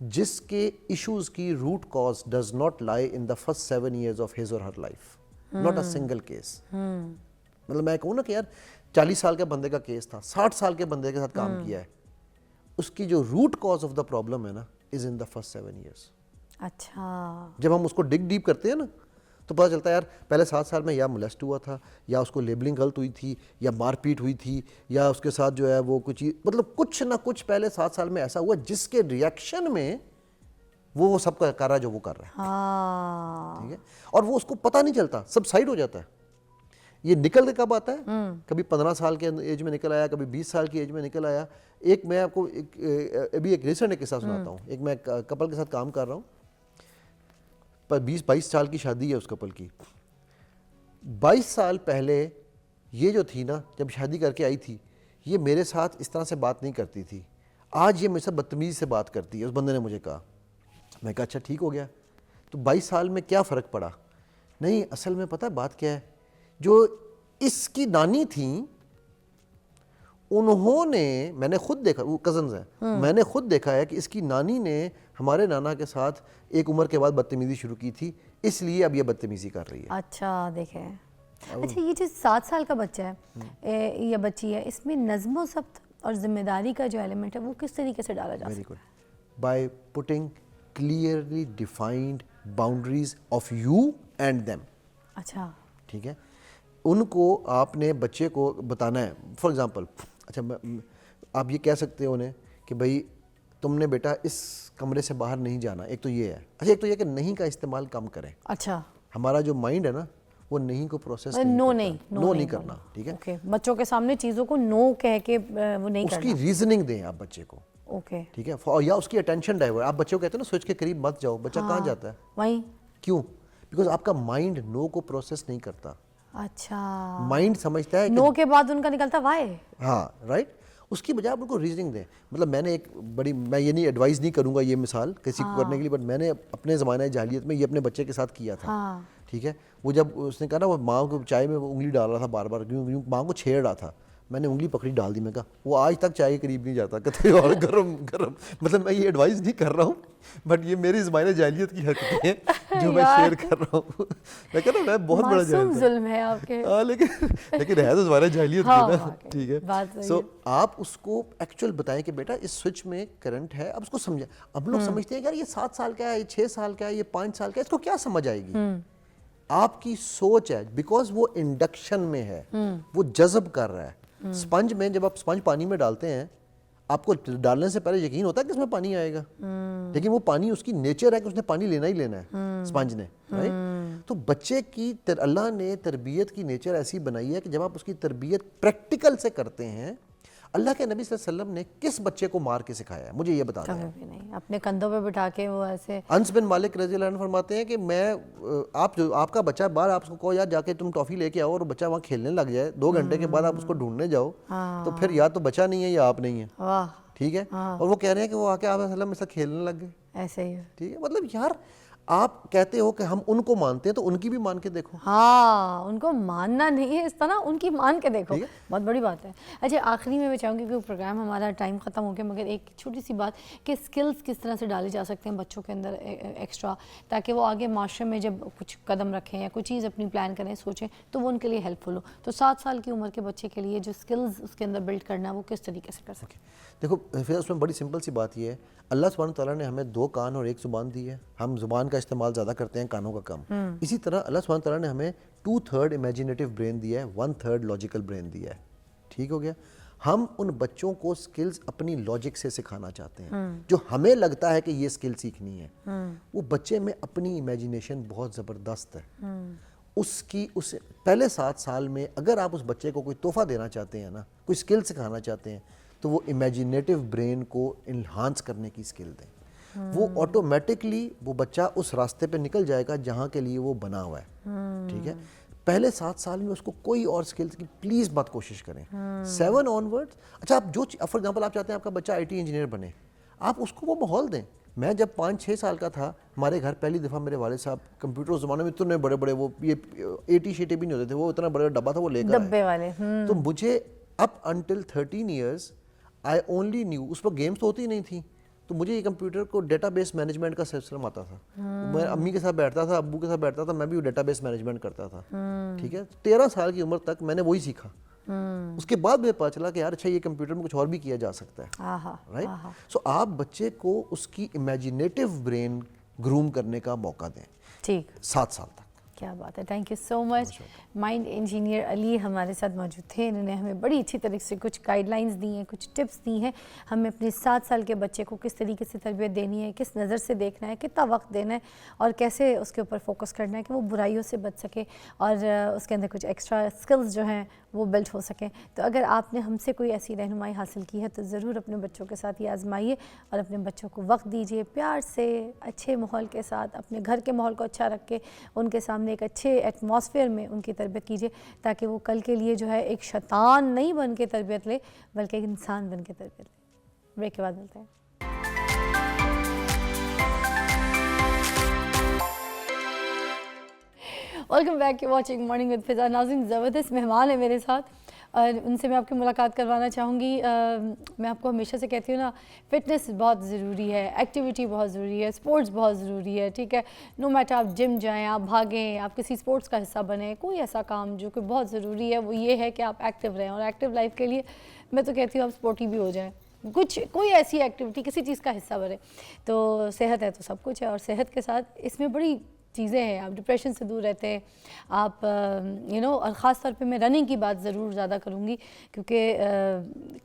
جس کے ایشوز کی root cause does not lie in the first 7 years of his or her life, not a single case. مطلب میں کہوں نا کہ یار 40 سال کے بندے کا کیس تھا, 60 سال کے بندے کے ساتھ کام کیا ہے, اس کی جو root cause of the problem ہے نا از ان دا فرسٹ 7 years. اچھا, جب ہم اس کو ڈگ ڈیپ کرتے ہیں نا تو پتہ چلتا ہے یار پہلے 7 سال میں یا مولیسٹ ہوا تھا, یا اس کو لیبلنگ غلط ہوئی تھی, یا مار پیٹ ہوئی تھی, یا اس کے ساتھ جو ہے وہ کچھ مطلب کچھ نہ کچھ پہلے 7 سال میں ایسا ہوا جس کے ریئیکشن میں وہ سب کا کر رہا ہے جو وہ کر رہا ہے. ہاں, ٹھیک ہے, اور وہ اس کو پتہ نہیں چلتا, سب سائڈ ہو جاتا ہے. یہ نکل کے کب آتا ہے؟ کبھی 15 سال کے ایج میں نکل آیا, کبھی 20 سال کی ایج میں نکل آیا. ایک میں آپ کو ابھی ایک ریسنٹ ایک قصہ سناتا ہوں. ایک میں کپل کے ساتھ کام کر رہا ہوں, پر 20-22 سال کی شادی ہے اس کپل کی. 22 سال پہلے یہ جو تھی نا, جب شادی کر کے آئی تھی, یہ میرے ساتھ اس طرح سے بات نہیں کرتی تھی. آج یہ میرے سے بدتمیزی سے بات کرتی ہے. اس بندے نے مجھے کہا, میں کہا اچھا ٹھیک ہو گیا, تو 22 سال میں کیا فرق پڑا؟ نہیں, اصل میں پتہ بات کیا ہے, جو اس کی نانی تھیں انہوں نے, میں نے خود دیکھا, وہ کزنز ہیں, میں نے خود دیکھا ہے کہ اس کی نانی نے ہمارے نانا کے ساتھ ایک عمر کے بعد بدتمیزی شروع کی تھی, اس لیے اب یہ بدتمیزی کر رہی ہے. اچھا دیکھیں. اچھا, یہ جو 7 سال کا بچہ ہے یا بچی ہے, اس میں نظم و ضبط اور ذمہ داری کا جو ایلیمنٹ ہے وہ کس طریقے سے ڈالا جا ویری سکتا ہے؟ Good, by putting clearly defined boundaries of you and them. اچھا, ٹھیک ہے, ان کو آپ نے بچے کو بتانا ہے. فار ایگزامپل, اچھا آپ یہ کہہ سکتے ہو انہیں کہ بھائی تم نے بیٹا اس کمرے سے باہر نہیں جانا. ایک تو یہ ہے. اچھا, ایک تو یہ کہ نہیں کا استعمال کم کریں. اچھا, ہمارا جو مائنڈ ہے نا وہ نہیں کو پروسیس نو نہیں کرنا. ٹھیک ہے, اوکے, بچوں کے سامنے چیزوں کو نو کہہ کے وہ نہیں اس کرنا. کی ریزننگ دیں آپ بچے کو. اوکے, ٹھیک ہے, یا اس کی اٹینشن ڈائیورٹ. آپ بچے کو کہتے ہیں نا سوئچ کے قریب مت جاؤ, بچہ کہاں جاتا ہے؟ وہیں. کیوں؟ بیکاز آپ کا مائنڈ نو کو پروسیس نہیں کرتا. اچھا, مائنڈ سمجھتا ہے کہ نو کے بعد ان کا نکلتا وائی. ہاں رائٹ, اس کی بجائے آپ ان کو ریزننگ دیں. مطلب میں نے ایک بڑی, میں یہ نہیں ایڈوائز نہیں کروں گا یہ مثال کسی کو کرنے کے لیے, بٹ میں نے اپنے زمانہ جاہلیت میں یہ اپنے بچے کے ساتھ کیا تھا. ٹھیک ہے, وہ جب اس نے کہا نا وہ ماں کو چائے میں انگلی ڈال رہا تھا بار بار, کیوں ماں کو چھیڑ رہا تھا, میں نے انگلی پکڑی ڈال دی. میں کہا وہ آج تک چائے کے قریب نہیں جاتا, کہتے اور گرم گرم. مطلب میں یہ ایڈوائز نہیں کر رہا ہوں, بٹ یہ میری زمانہ جاہلیت کی حرکتیں ہیں جو میں شیئر کر رہا ہوں. میں کہتا میں بہت بڑا جاہل تھا, ظلم ہے آپ کے. ہاں لیکن ہے تو زمانہ جاہلیت کی نا. ٹھیک ہے, سو آپ اس کو ایکچوئل بتائیں کہ بیٹا اس سوئچ میں کرنٹ ہے. اب اس کو سمجھا. اب لوگ سمجھتے ہیں یار یہ 7 سال کا ہے, یہ 6 سال کا ہے, یہ 5 سال کا ہے, اس کو کیا سمجھ آئے گی؟ آپ کی سوچ ہے, بیکاز وہ انڈکشن میں ہے, وہ جذب کر رہا ہے. اسپنج میں جب آپ اسپنج پانی میں ڈالتے ہیں, آپ کو ڈالنے سے پہلے یقین ہوتا ہے کہ اس میں پانی آئے گا, لیکن وہ پانی اس کی نیچر ہے کہ اس نے پانی لینا ہی لینا ہے اسپنج نے. تو بچے کی اللہ نے تربیت کی نیچر ایسی بنائی ہے کہ جب آپ اس کی تربیت پریکٹیکل سے کرتے ہیں, اللہ کے نبی صلی اللہ علیہ وسلم نے کس بچے کو مار کے سکھایا ہے مجھے یہ بتا دیں. کبھی بھی نہیں, اپنے کندھوں پہ بٹھا کے وہ ایسے. انس بن مالک رضی اللہ عنہ فرماتے ہیں کہ میں آپ کا بچہ باہر, آپ اس کو کہو یار جا کے تم ٹافی لے کے آؤ, اور بچہ وہاں کھیلنے لگ جائے, 2 گھنٹے کے بعد آپ اس کو ڈھونڈنے جاؤ, تو پھر یا تو بچہ نہیں ہے یا آپ نہیں ہیں. ٹھیک ہے, اور وہ کہہ رہے ہیں کہ وہ آ کے آپ علیہ وسلم سے کھیلنے لگ گئے. ایسے ہی ہے. ٹھیک ہے, مطلب یار آپ کہتے ہو کہ ہم ان کو مانتے ہیں, تو ان کی بھی مان کے دیکھو. ہاں, ان کو ماننا نہیں ہے, اس طرح ان کی مان کے دیکھو, بہت بڑی بات ہے. اچھا, آخری میں چاہوں گی کہ پروگرام ہمارا ٹائم ختم ہو گیا, مگر ایک چھوٹی سی بات کہ سکلز کس طرح سے ڈالے جا سکتے ہیں بچوں کے اندر ایکسٹرا, تاکہ وہ آگے معاشرے میں جب کچھ قدم رکھیں یا کوئی چیز اپنی پلان کریں, سوچیں, تو وہ ان کے لیے ہیلپ فل ہو. تو 7 سال کی عمر کے بچے کے لیے جو سکلز اس کے اندر بلڈ کرنا ہے وہ کس طریقے سے کر سکیں؟ دیکھو پھر اس میں بڑی سمپل سی بات یہ ہے, اللہ سبحانہ تعالیٰ نے ہمیں 2 کان اور 1 زبان دی ہے. ہم زبان کا استعمال زیادہ کرتے ہیں, کانوں کا کم. اسی طرح اللہ سبحانہ تعالیٰ نے ہمیں 2/3 امیجنیٹو برین دیا ہے, 1/3 لاجیکل برین دیا ہے. ٹھیک ہو گیا. ہم ان بچوں کو سکلز اپنی لاجک سے سکھانا چاہتے ہیں, جو ہمیں لگتا ہے کہ یہ سکل سیکھنی ہے. وہ بچے میں اپنی امیجنیشن بہت زبردست ہے. اس پہلے 7 سال میں اگر آپ اس بچے کو کوئی تحفہ دینا چاہتے ہیں نا, کوئی سکل سکھانا چاہتے ہیں, تو وہ امیجنیٹو برین کو انہانس کرنے کی سکل دیں. وہ آٹومیٹکلی وہ بچہ اس راستے پہ نکل جائے گا جہاں کے لیے وہ بنا ہوا ہے. ٹھیک ہے, پہلے 7 سال میں اس کو کوئی اور سکلز کی پلیز مت کوشش کریں. 7 آنورڈ, اچھا آپ جو فار ایگزامپل آپ چاہتے ہیں آپ کا بچہ IT انجینئر بنے, آپ اس کو وہ ماحول دیں. میں جب 5-6 سال کا تھا, ہمارے گھر پہلی دفعہ میرے والد صاحب کمپیوٹر اس زمانے میں اتنے بڑے بڑے وہ یہ 80 شیٹیں بھی نہیں ہوتے تھے, وہ اتنا بڑا ڈبہ تھا, وہ لے کر ڈبے والے. تو مجھے up until 13 years I only knew, اس پر گیمس تو ہوتی ہی نہیں تھیں, تو مجھے یہ کمپیوٹر کو ڈیٹا بیس مینجمنٹ کا سسٹم آتا تھا. میں امی کے ساتھ بیٹھتا تھا, ابو کے ساتھ بیٹھتا تھا, میں بھی وہ ڈیٹا بیس مینجمنٹ کرتا تھا. ٹھیک ہے, 13 سال کی عمر تک میں نے وہی سیکھا. اس کے بعد مجھے پتا چلا کہ یار اچھا یہ کمپیوٹر میں کچھ اور بھی کیا جا سکتا ہے, رائٹ. سو آپ بچے کو اس کی امیجینیٹو برین گروم کرنے کا موقع دیں. ٹھیک, 7 سال تک. کیا بات ہے, thank you so much. Mind engineer Ali ہمارے ساتھ موجود تھے. انہوں نے ہمیں بڑی اچھی طریقے سے کچھ گائیڈ لائنز دی ہیں, کچھ ٹپس دی ہیں ہمیں اپنے 7 سال کے بچے کو کس طریقے سے تربیت دینی ہے, کس نظر سے دیکھنا ہے, کتنا وقت دینا ہے, اور کیسے اس کے اوپر فوکس کرنا ہے کہ وہ برائیوں سے بچ سکے اور اس کے اندر کچھ ایکسٹرا اسکلز جو ہیں وہ بلڈ ہو سکیں. تو اگر آپ نے ہم سے کوئی ایسی رہنمائی حاصل کی ہے تو ضرور اپنے بچوں کے ساتھ یہ آزمائیے اور اپنے بچوں کو وقت دیجیے, پیار سے, اچھے ماحول کے ساتھ, اپنے گھر کے ماحول کو اچھا رکھ کے ان کے سامنے ایک اچھے ایٹماسفیئر میں ان کی تربیت کیجیے, تاکہ وہ کل کے لیے جو ہے ایک شیطان نہیں بن کے تربیت لے بلکہ ایک انسان بن کے تربیت لے. بریک کے بعد ملتے ہیں. Welcome back, you watching morning with فضا. ناظرین, زبردست مہمان ہے میرے ساتھ اور ان سے میں آپ کی ملاقات کروانا چاہوں گی. میں آپ کو ہمیشہ سے کہتی ہوں نا, فٹنس بہت ضروری ہے, ایکٹیویٹی بہت ضروری ہے, اسپورٹس بہت ضروری ہے. ٹھیک ہے, نو میٹر آپ جم جائیں, آپ بھاگیں, آپ کسی اسپورٹس کا حصہ بنیں, کوئی ایسا کام جو کہ بہت ضروری ہے وہ یہ ہے کہ آپ ایکٹیو رہیں. اور ایکٹیو لائف کے لیے میں تو کہتی ہوں آپ اسپورٹی بھی ہو جائیں, کوئی ایسی ایکٹیویٹی کسی چیز کا حصہ بنے. تو صحت ہے تو سب کچھ ہے, اور صحت کے ساتھ اس میں بڑی چیزیں ہیں. آپ ڈپریشن سے دور رہتے ہیں, آپ اور خاص طور پہ میں رننگ کی بات ضرور زیادہ کروں گی, کیونکہ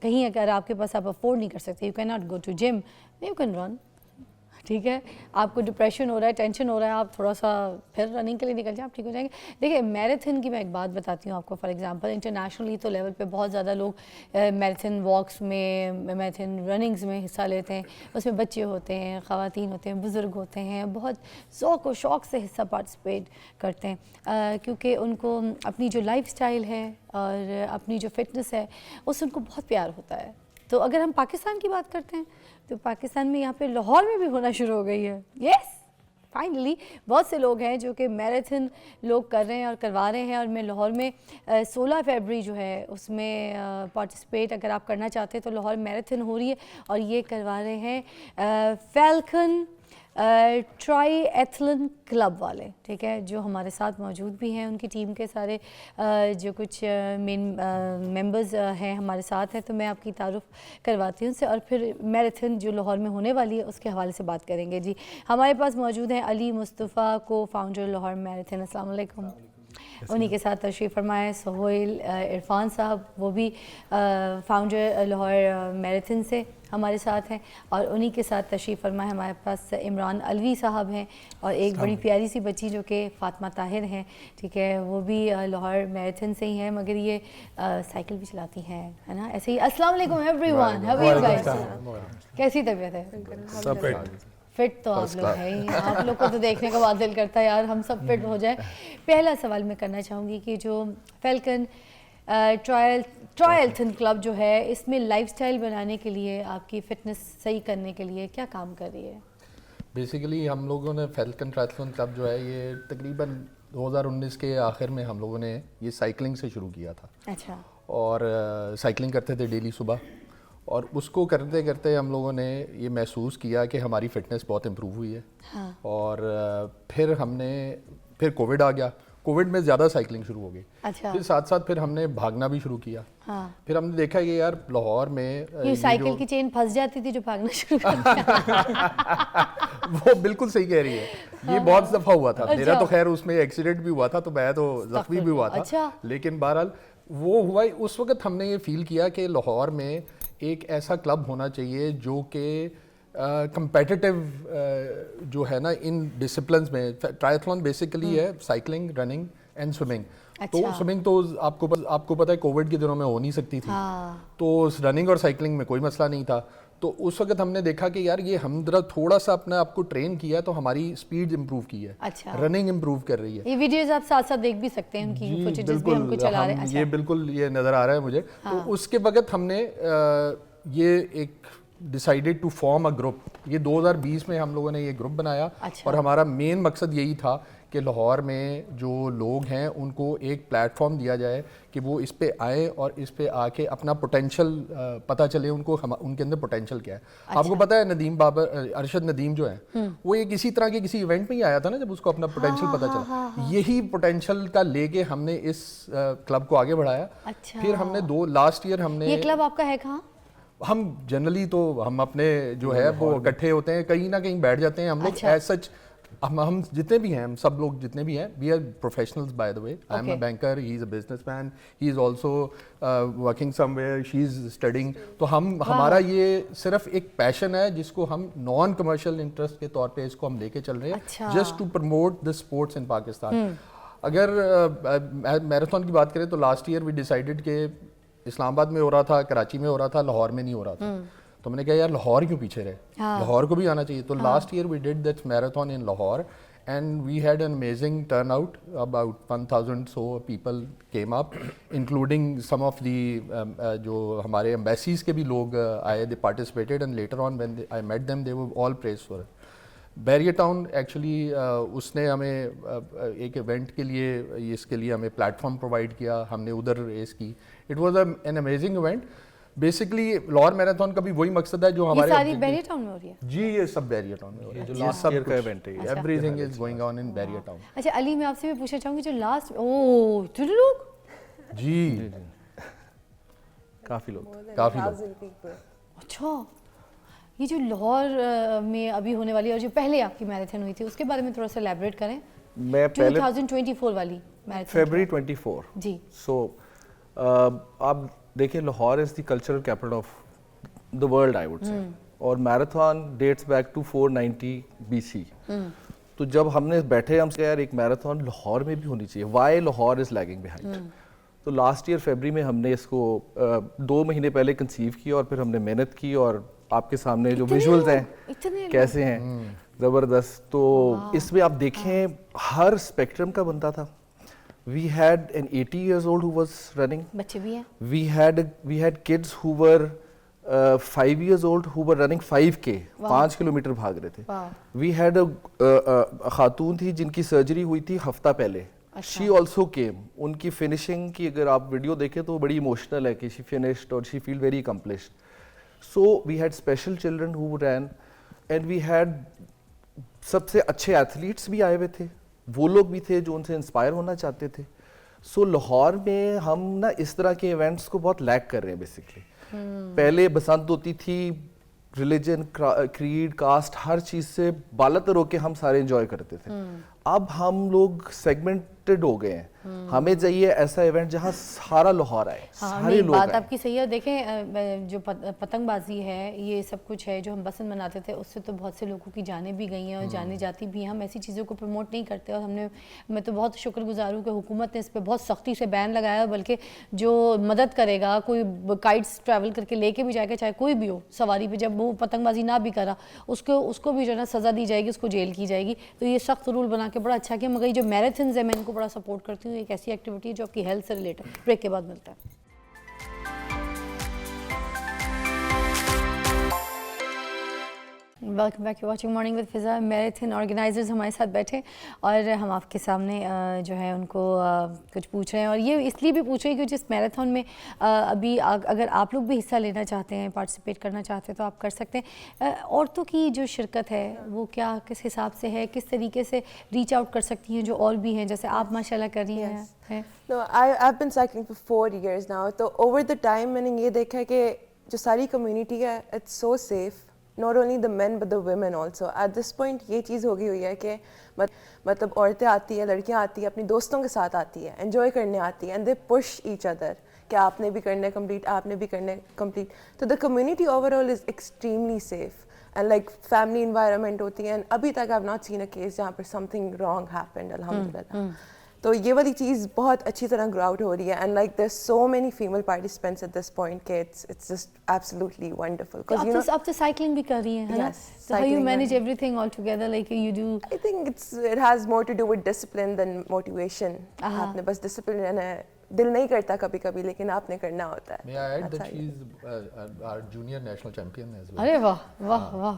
کہیں اگر آپ کے پاس آپ افورڈ نہیں کر سکتے, you can not go to gym, you can run. ٹھیک ہے, آپ کو ڈپریشن ہو رہا ہے, ٹینشن ہو رہا ہے, آپ تھوڑا سا پھر رننگ کے لیے نکل جائیں, آپ ٹھیک ہو جائیں گے. دیکھیے, میراتھن کی میں ایک بات بتاتی ہوں آپ کو. فار ایگزامپل انٹرنیشنلی تو لیول پہ بہت زیادہ لوگ میراتھن واکس میں, میراتھن رننگز میں حصہ لیتے ہیں. اس میں بچے ہوتے ہیں, خواتین ہوتے ہیں, بزرگ ہوتے ہیں, بہت ذوق و شوق سے حصہ پارٹیسپیٹ کرتے ہیں, کیونکہ ان کو اپنی جو لائف سٹائل ہے اور اپنی جو فٹنس ہے اس سے ان کو بہت پیار ہوتا ہے. تو اگر ہم پاکستان کی بات کرتے ہیں تو پاکستان میں یہاں پہ لاہور میں بھی ہونا شروع ہو گئی ہے. یس, فائنلی بہت سے لوگ ہیں جو کہ میراتھن لوگ کر رہے ہیں اور کروا رہے ہیں. اور میں لاہور میں 16 فیبری جو ہے اس میں پارٹیسپیٹ اگر آپ کرنا چاہتے ہیں تو لاہور میراتھن ہو رہی ہے, اور یہ کروا رہے ہیں فیلکن ٹرائی ایتھلن کلب والے. ٹھیک ہے, جو ہمارے ساتھ موجود بھی ہیں, ان کی ٹیم کے سارے جو کچھ مین ممبرز ہیں ہمارے ساتھ ہیں, تو میں آپ کی تعارف کرواتی ہوں ان سے, اور پھر میراتھن جو لاہور میں ہونے والی ہے اس کے حوالے سے بات کریں گے. جی, ہمارے پاس موجود ہیں علی مصطفیٰ, کو فاؤنڈر لاہور میراتھن. السلام علیکم. انہی کے ساتھ تشریف فرمائے سہیل عرفان صاحب, وہ بھی فاؤنڈر لاہور میراتھن سے ہمارے ساتھ ہیں. اور انہی کے ساتھ تشریف فرمائے ہمارے پاس عمران علوی صاحب ہیں, اور ایک بڑی پیاری سی بچی جو کہ فاطمہ طاہر ہیں. ٹھیک ہے, وہ بھی لاہور میراتھن سے ہی ہیں, مگر یہ سائیکل بھی چلاتی ہیں, ہے نا, ایسے ہی. السلام علیکم everyone, how are you guys, کیسی طبیعت ہے؟ فٹ تو آپ لوگ ہیں ہی, آپ لوگ کو تو دیکھنے کا بہت دل کرتا ہے یار ہم سب فٹ ہو جائیں. پہلا سوال میں کرنا چاہوں گی کہ جو فیلکن ٹرائلتھن کلب جو ہے, اس میں لائف سٹائل بنانے کے لیے, آپ کی فٹنس صحیح کرنے کے لیے کیا کام کر رہی ہے؟ بیسیکلی ہم لوگوں نے فیلکن ٹرائلتھن کلب جو ہے یہ تقریباً 2019 کے آخر میں ہم لوگوں نے یہ سائیکلنگ سے شروع کیا تھا. اچھا. اور سائیکلنگ کرتے تھے ڈیلی صبح, اور اس کو کرتے کرتے ہم لوگوں نے یہ محسوس کیا کہ ہماری فٹنس بہت امپروو ہوئی ہے. اور پھر کووڈ آ گیا, کووڈ میں زیادہ سائیکلنگ شروع ہو گئی. پھر ساتھ ساتھ پھر ہم نے بھاگنا بھی شروع کیا. پھر ہم نے دیکھا کہ یار لاہور میں یہ سائیکل کی چین پھنس جاتی تھی جو بھاگنا شروع کیا. وہ بالکل صحیح کہہ رہی ہے, یہ بہت دفعہ ہوا تھا. میرا تو خیر اس میں ایکسیڈنٹ بھی ہوا تھا, تو میں تو زخمی بھی ہوا تھا, لیکن بہرحال وہ ہوا. اس وقت ہم نے یہ فیل کیا کہ لاہور میں ایک ایسا کلب ہونا چاہیے جو کہ کمپیٹیٹیو جو ہے نا ان ڈسپلنز میں. ٹرائتھلون بیسیکلی ہے سائیکلنگ, رننگ اینڈ سوئمنگ. تو سوئمنگ تو آپ کو پتہ ہے کووڈ کے دنوں میں ہو نہیں سکتی تھی, تو رننگ اور سائیکلنگ میں کوئی مسئلہ نہیں تھا. تو اس وقت ہم نے دیکھا کہ یار یہ ہم تھوڑا سا اپنے آپ کو ٹرین کیا تو ہماری سپیڈ امپروو کی ہے, رننگ امپروو کر رہی ہے. یہ ویڈیوز آپ ساتھ ساتھ دیکھ بھی سکتے ہیں, ان کی فوٹیجز بھی ہم کو چلا رہے ہیں. یہ بالکل یہ نظر آ رہا ہے مجھے. تو اس کے وقت ہم نے یہ ایک decided to form a group. یہ 2020 میں ہم لوگوں نے یہ گروپ بنایا, اور ہمارا مین مقصد یہی تھا کہ لاہور میں جو لوگ ہیں ان کو ایک پلیٹ فارم دیا جائے کہ وہ اس پہ آئیں اور اس پہ آ کے اپنا پوٹینشیل پتہ چلے ان کو ان کے اندر پوٹینشیل کیا ہے. آپ کو پتہ ہے ندیم ارشد ندیم جو ہے وہ ایک اسی طرح کے کسی ایونٹ میں ہی آیا تھا نا جب اس کو اپنا پوٹینشیل پتہ چلا. یہی پوٹینشیل کا لے کے ہم نے اس کلب کو آگے بڑھایا. پھر ہم نے لاسٹ ایئر ہم نے, یہ کلب آپ کا ہے کہاں؟ ہم جنرلی تو ہم اپنے جو ہے وہ اکٹھے ہوتے ہیں, کہیں نہ کہیں بیٹھ جاتے ہیں ہم لوگ. ایز سچ ہم جتنے بھی ہیں, ہم سب لوگ جتنے بھی ہیں, we are professionals by the way. I am a banker, he is a businessman, he is also working somewhere, she is studying. تو ہمارا یہ صرف ایک پیشن ہے جس کو ہم نان کمرشل انٹرسٹ کے طور پہ اس کو ہم لے کے چل رہے ہیں, just to promote the sports in Pakistan. اگر میراتھن کی بات کریں تو لاسٹ ایئر وی ڈیسائیڈڈ کہ اسلام آباد میں ہو رہا تھا, کراچی میں ہو رہا تھا, لاہور میں نہیں ہو رہا تھا. تو میں نے کہا یار لاہور کیوں پیچھے رہے, لاہور کو بھی آنا چاہیے. تو last year we did that marathon in Lahore and we had an amazing turnout. About 1000 so people came up, including some of the جو ہمارے ایمبیسیز کے بھی لوگ آئے, they participated and later on when I met them they were all praised for it. Barrier town actually اس نے ہمیں ایک ایونٹ کے لیے, اس کے لیے ہمیں پلیٹ فارم پرووائڈ کیا, ہم نے ادھر ریس کی. It was an amazing event. Basically Lahore marathon کا بھی وہی مقصد ہے جو ہمارے ساری بیریئر ٹاؤن میں ہو رہی ہے. جی یہ سب بیریئر ٹاؤن میں ہو رہی ہے, جو لاسٹ ایئر کا ایونٹ ہے, every thing is going on in barrier town. اچھا علی, میں آپ سے بھی پوچھنا چاہوں گی جو لاسٹ لوگ جی کافی لوگ. اچھا, یہ جو لاہور میں ابھی ہونے والی اور جو پہلے آپ کی میراتھن ہوئی تھی اس کے بارے میں تھوڑا سا ایلیبریٹ کریں. میں پہلے 2024 والی میراتھن, فیبرری 24. جی. سو آپ دیکھیں Lahore is the cultural capital of the world I would say, اور marathon dates back to 490 BC. تو جب ہم نے بیٹھے ہم سے یار ایک میراتھن لاہور میں بھی ہونی چاہیے, وائی لاہور از لیگنگ بیہائنڈ. تو لاسٹ ایئر فیبرری میں ہم نے اس کو 2 مہینے پہلے کنسیو کیا, اور پھر ہم نے محنت کی, اور آپ کے سامنے جو ویژولز ہیں کیسے ہیں, زبردست. تو اس میں آپ دیکھیں ہر اسپیکٹرم کا بنتا تھا. We had an 80 years old who was running. بچے بھی ہیں. We had kids who were 5 years old who were running 5K, 5 kilometre بھاگ رہے تھے. We had a خاتون تھی جن کی سرجری ہوئی تھی ہفتہ پہلے. She also came. ان کی فنشنگ کی اگر آپ ویڈیو دیکھیں تو بڑی ایموشنل ہے کہ she finished اور she feel very accomplished. So we had special children who ran and we had سب سے اچھے ایتھلیٹس بھی آئے ہوئے تھے, وہ لوگ بھی تھے جو ان سے انسپائر ہونا چاہتے تھے. سو لاہور میں ہم نا اس طرح کے ایونٹس کو بہت لیک کر رہے ہیں بیسکلی. پہلے بسنت ہوتی تھی, ریلیجن, کریڈ, کاسٹ, ہر چیز سے بالا تر ہو کے ہم سارے انجوائے کرتے تھے. اب ہم لوگ سیگمنٹڈ ہو گئے ہیں, ہمیں چاہیے ایسا ایونٹ جہاں سارا لاہور آئے, سارے لوگ آئے. بات آپ کی صحیح ہے. دیکھیں جو پتنگ بازی ہے, یہ سب کچھ ہے جو ہم بسنت مناتے تھے, اس سے تو بہت سے لوگوں کی جانیں بھی گئی ہیں اور جانے جاتی بھی ہیں. ہم ایسی چیزوں کو پروموٹ نہیں کرتے, اور میں تو بہت شکر گزار ہوں کہ حکومت نے اس پہ بہت سختی سے بین لگایا, بلکہ جو مدد کرے گا, کوئی کائٹس ٹریول کر کے لے کے بھی جائے گا, چاہے کوئی بھی ہو سواری پہ, جب وہ پتنگ بازی نہ بھی کرا اس کو بھی جو ہے نا سزا دی جائے گی, اس کو جیل کی جائے گی. تو یہ سخت رول بنا کے بڑا اچھا کیا. مگر جو میراتھنز ہیں میں ان کو بڑا سپورٹ کرتی ہوں. ایک ایسی ایکٹیویٹی ہے جو آپ کی ہیلتھ سے ریلیٹڈ. بریک کے بعد ملتا ہے. Welcome back, you watching morning with فضا. میراتھن آرگنائزرز ہمارے ساتھ بیٹھے اور ہم آپ کے سامنے جو ہے ان کو کچھ پوچھ رہے ہیں, اور یہ اس لیے بھی پوچھ رہے ہیں کہ جس میراتھن میں ابھی اگر آپ لوگ بھی حصہ لینا چاہتے ہیں, پارٹیسپیٹ کرنا چاہتے ہیں تو آپ کر سکتے ہیں. عورتوں کی جو شرکت ہے وہ کیا کس حساب سے ہے, کس طریقے سے ریچ آؤٹ کر سکتی ہیں جو اور بھی ہیں, جیسے آپ ماشاء اللہ کر رہی ہیں. No, I've been cycling for 4 years now. تو over the time میں نے یہ دیکھا کہ جو ساری کمیونٹی ہے, it's so safe. Not only the men but the women also. At this point یہ چیز ہو گئی ہوئی ہے کہ مطلب عورتیں آتی ہیں, لڑکیاں آتی ہیں, اپنی دوستوں کے ساتھ آتی ہیں, انجوائے کرنے آتی ہیں, and they push each other کہ آپ نے بھی کرنا ہے کمپلیٹ, آپ نے بھی کرنا ہے کمپلیٹ. تو the community overall is extremely safe and like family environment ہوتی ہیں. ابھی تک I've not seen a case جہاں پر something wrong happened, الحمدللہ. تو یہ والی چیز بہت اچھی طرح گرو آؤٹ ہو رہی ہے, and like there so many female participants at this point کہ اٹس جسٹ ایبسلیوٹلی ونڈرفل. آپ تو سائیکلنگ بھی کر رہی ہیں, so how you manage everything all together, like you do? I think it has more to do with discipline than motivation. آپ نے بس ڈسپلن رہنا ہے, دل نہیں کرتا کبھی کبھی لیکن آپ نے کرنا ہوتا ہے. May I add that she is our junior national champion as well. ارے واہ واہ واہ.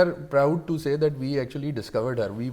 are proud to say that we actually discovered her. We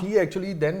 She actually then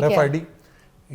RFID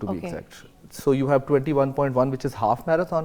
to be exact. So you have 21.1 which is half marathon,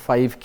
5K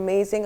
amazing.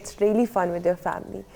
It's really fun with your family.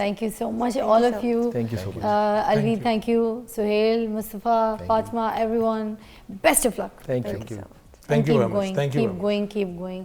thank you so much all of you. Thank you so much. Alvi, thank you. Suhail, Mustafa, Fatima, everyone. Best of luck. Thank you. Thank you very much. Thank you. Keep going.